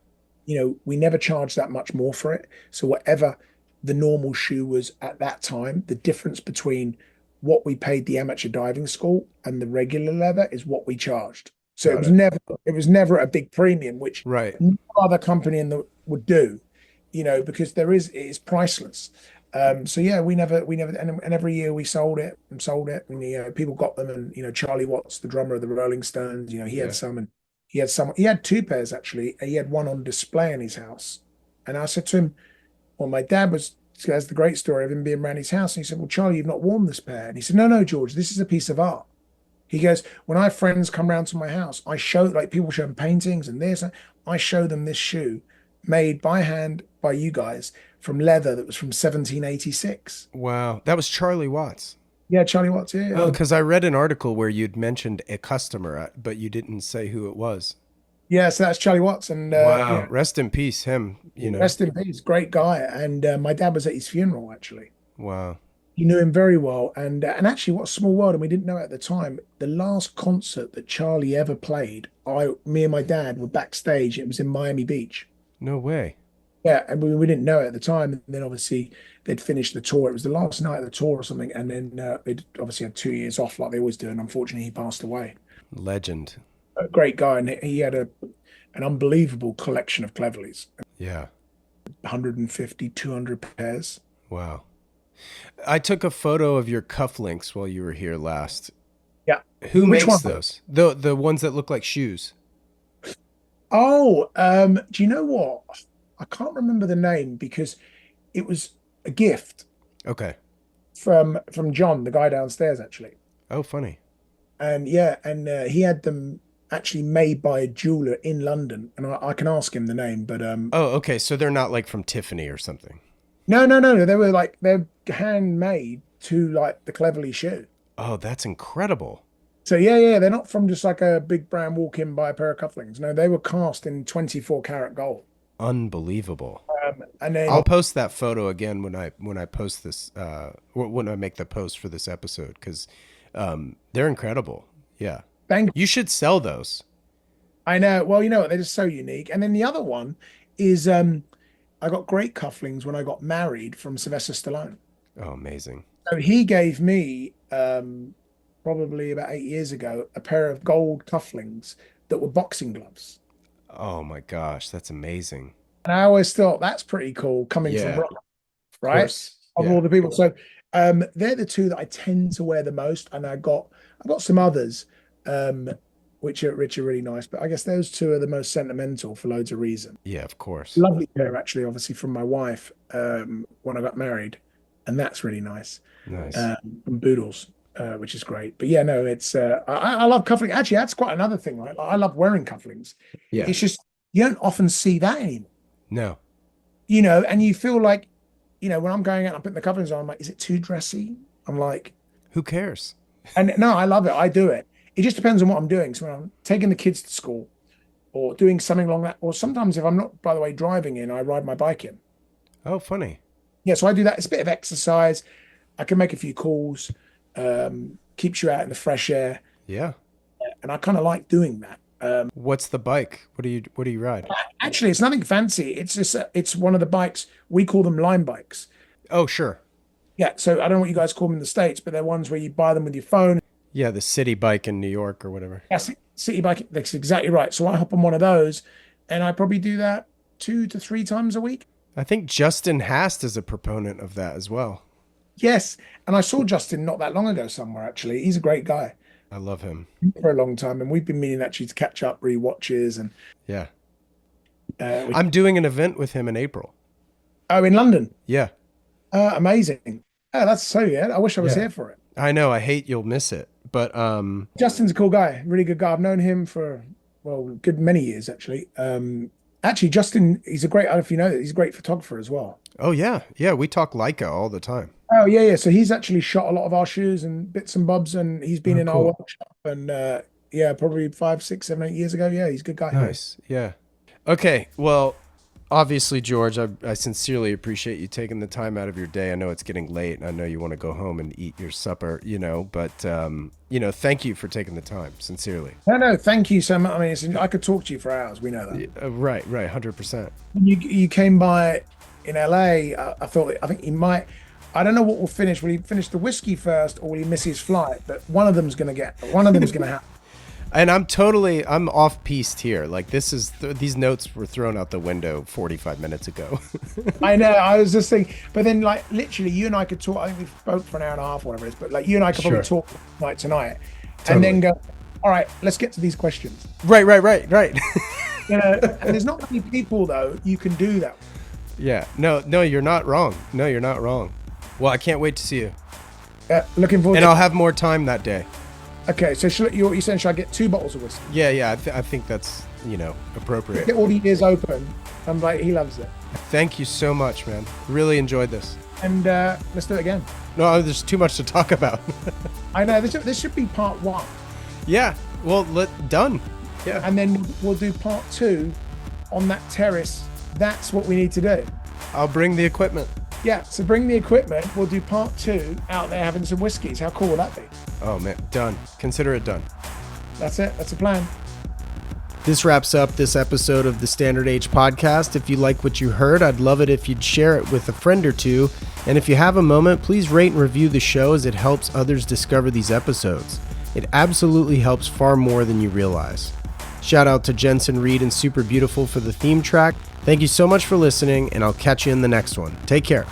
We never charge that much more for it. So whatever the normal shoe was at that time, the difference between what we paid the amateur diving school, and the regular leather is what we charged. So Got it. it was never a big premium, which Right. no other company in the would do, because it is priceless. So yeah, we never, and every year we sold it, and people got them, and Charlie Watts, the drummer of the Rolling Stones, he had Yeah. some, and he had two pairs actually. He had one on display in his house, and I said to him, well, my dad has the great story of him being around his house, and he said, well, Charlie, you've not worn this pair, and he said, no, no, George, this is a piece of art. He goes, when I have friends come round to my house, I show, like, people show them paintings and this, I show them this shoe made by hand by you guys from leather that was from 1786. Wow. That was Charlie Watts. Yeah, Charlie Watts. Yeah, Oh, because I read an article where you'd mentioned a customer, but you didn't say who it was. yeah. So that's Charlie Watts, and Wow. Rest in peace, him, rest in peace. Great guy. And my dad was at his funeral actually. Wow. He knew him very well, and actually, what a small world. And we didn't know at the time. The last concert that Charlie ever played, me and my dad were backstage. It was in Miami Beach. No way. Yeah, and we didn't know it at the time. And then obviously they'd finished the tour. It was the last night of the tour or something. And then they'd obviously had 2 years off like they always do. And unfortunately, he passed away. Legend. A great guy. And he had an unbelievable collection of Cleverleys, Yeah. 150, 200 pairs. Wow. I took a photo of your cufflinks while you were here last. Yeah. Who Which makes one? those? The ones that look like shoes. Oh, do you know what? I can't remember the name because it was a gift Okay. from John, the guy downstairs, actually. Oh, funny. And yeah, and he had them actually made by a jeweler in London, and I can ask him the name, but Oh, okay. So they're not like from Tiffany or something. no, no, no, no, they're handmade to like the Cleverley shoe. Oh, that's incredible. So yeah, yeah, they're not from just like a big brand walk in buy a pair of cufflinks. No, they were cast in 24 karat gold. Unbelievable. And then I'll post that photo again when I post this when I make the post for this episode because they're incredible. Yeah, thank you should sell those. I know. Well, you know what? They're just so unique. And then the other one is I got great cufflinks when I got married from Sylvester Stallone. Oh, amazing. So he gave me probably about 8 years ago a pair of gold cufflinks that were boxing gloves. Oh my gosh, that's amazing. And I always thought that's pretty cool coming from Yeah, Rock, of right? course. Of Yeah. all the people. So they're the two that I tend to wear the most. And I got some others um which are really nice. But I guess those two are the most sentimental for loads of reasons. Yeah, of course. Lovely pair actually, obviously from my wife when I got married. And that's really nice. Nice. From Boodles. Which is great, but yeah, no, it's I love cufflinks. Actually, that's quite another thing, right? Like, I love wearing cufflinks. Yeah. It's just you don't often see that anymore, No. and you feel like, when I'm going out and putting the cufflinks on, I'm like, is it too dressy? I'm like, Who cares? and no, I love it. I do it. It just depends on what I'm doing. So when I'm taking the kids to school or doing something along that, or sometimes if I'm not, by the way, driving in, I ride my bike in. Oh, funny. Yeah, so I do that. It's a bit of exercise. I can make a few calls. Keeps you out in the fresh air, Yeah. and I kind of like doing that. What's the bike? What do you ride? Actually, it's nothing fancy. It's just it's one of the bikes we call them line bikes. Oh, sure. Yeah, so I don't know what you guys call them in the States, but they're ones where you buy them with your phone. Yeah, the city bike in New York or whatever. Yes, city bike. That's exactly right. So I hop on one of those, and I probably do that 2 to 3 times a week. I think Justin Hast is a proponent of that as well. Yes, and I saw Justin not that long ago somewhere. Actually, he's a great guy I love him. for a long time, and we've been meaning actually to catch up, re-watches, and Yeah. we, I'm doing an event with him in April. oh, in London. Yeah. Amazing. Oh, that's so yeah. I wish I was Yeah. here for it. I know. I hate you'll miss it. But Justin's a cool guy, really good guy. I've known him for, well, good many years actually. Actually, Justin, he's a great, I don't know if you know that, he's a great photographer as well. oh yeah. Yeah, we talk Leica all the time. Oh yeah, yeah. So he's actually shot a lot of our shoes and bits and bobs, and he's been Oh, in our cool. workshop. And yeah, probably 5, 6, 7, 8 years ago. Yeah, he's a good guy. Nice. Yeah. Okay. Well, obviously, George, I sincerely appreciate you taking the time out of your day. I know it's getting late and I know you want to go home and eat your supper, but thank you for taking the time. Sincerely. No, no, thank you so much. I mean, I could talk to you for hours. We know that. Right. 100%. You came by in LA. I thought I think you might. I don't know what will finish. Will he finish the whiskey first, or will he miss his flight? But one of them's going to happen. And I'm off piste here. Like these notes were thrown out the window 45 minutes ago. I know. I was just thinking, but then like literally, you and I could talk. I think we spoke for an hour and a half, or whatever it is. But like you and I could probably talk tonight, Totally. and then go. All right, let's get to these questions. Right. And there's not many people though you can do that. Yeah. No, you're not wrong. No, you're not wrong. Well, I can't wait to see you. Looking forward. And I'll have more time that day. Okay, so you're saying should I get 2 bottles of whiskey? Yeah. I think that's appropriate. Get all the ears open. I'm like, he loves it. Thank you so much, man. Really enjoyed this. And let's do it again. No, there's too much to talk about. I know this should be part 1. Yeah. Well, done. Yeah. And then we'll do part 2 on that terrace. That's what we need to do. I'll bring the equipment. Yeah, so bring the equipment. We'll do part 2 out there having some whiskeys. How cool would that be? Oh, man. Done. Consider it done. That's it. That's a plan. This wraps up this episode of the Standard Age podcast. If you like what you heard, I'd love it if you'd share it with a friend or two. And if you have a moment, please rate and review the show as it helps others discover these episodes. It absolutely helps far more than you realize. Shout out to Jensen Reed and Super Beautiful for the theme track. Thank you so much for listening, and I'll catch you in the next one. Take care.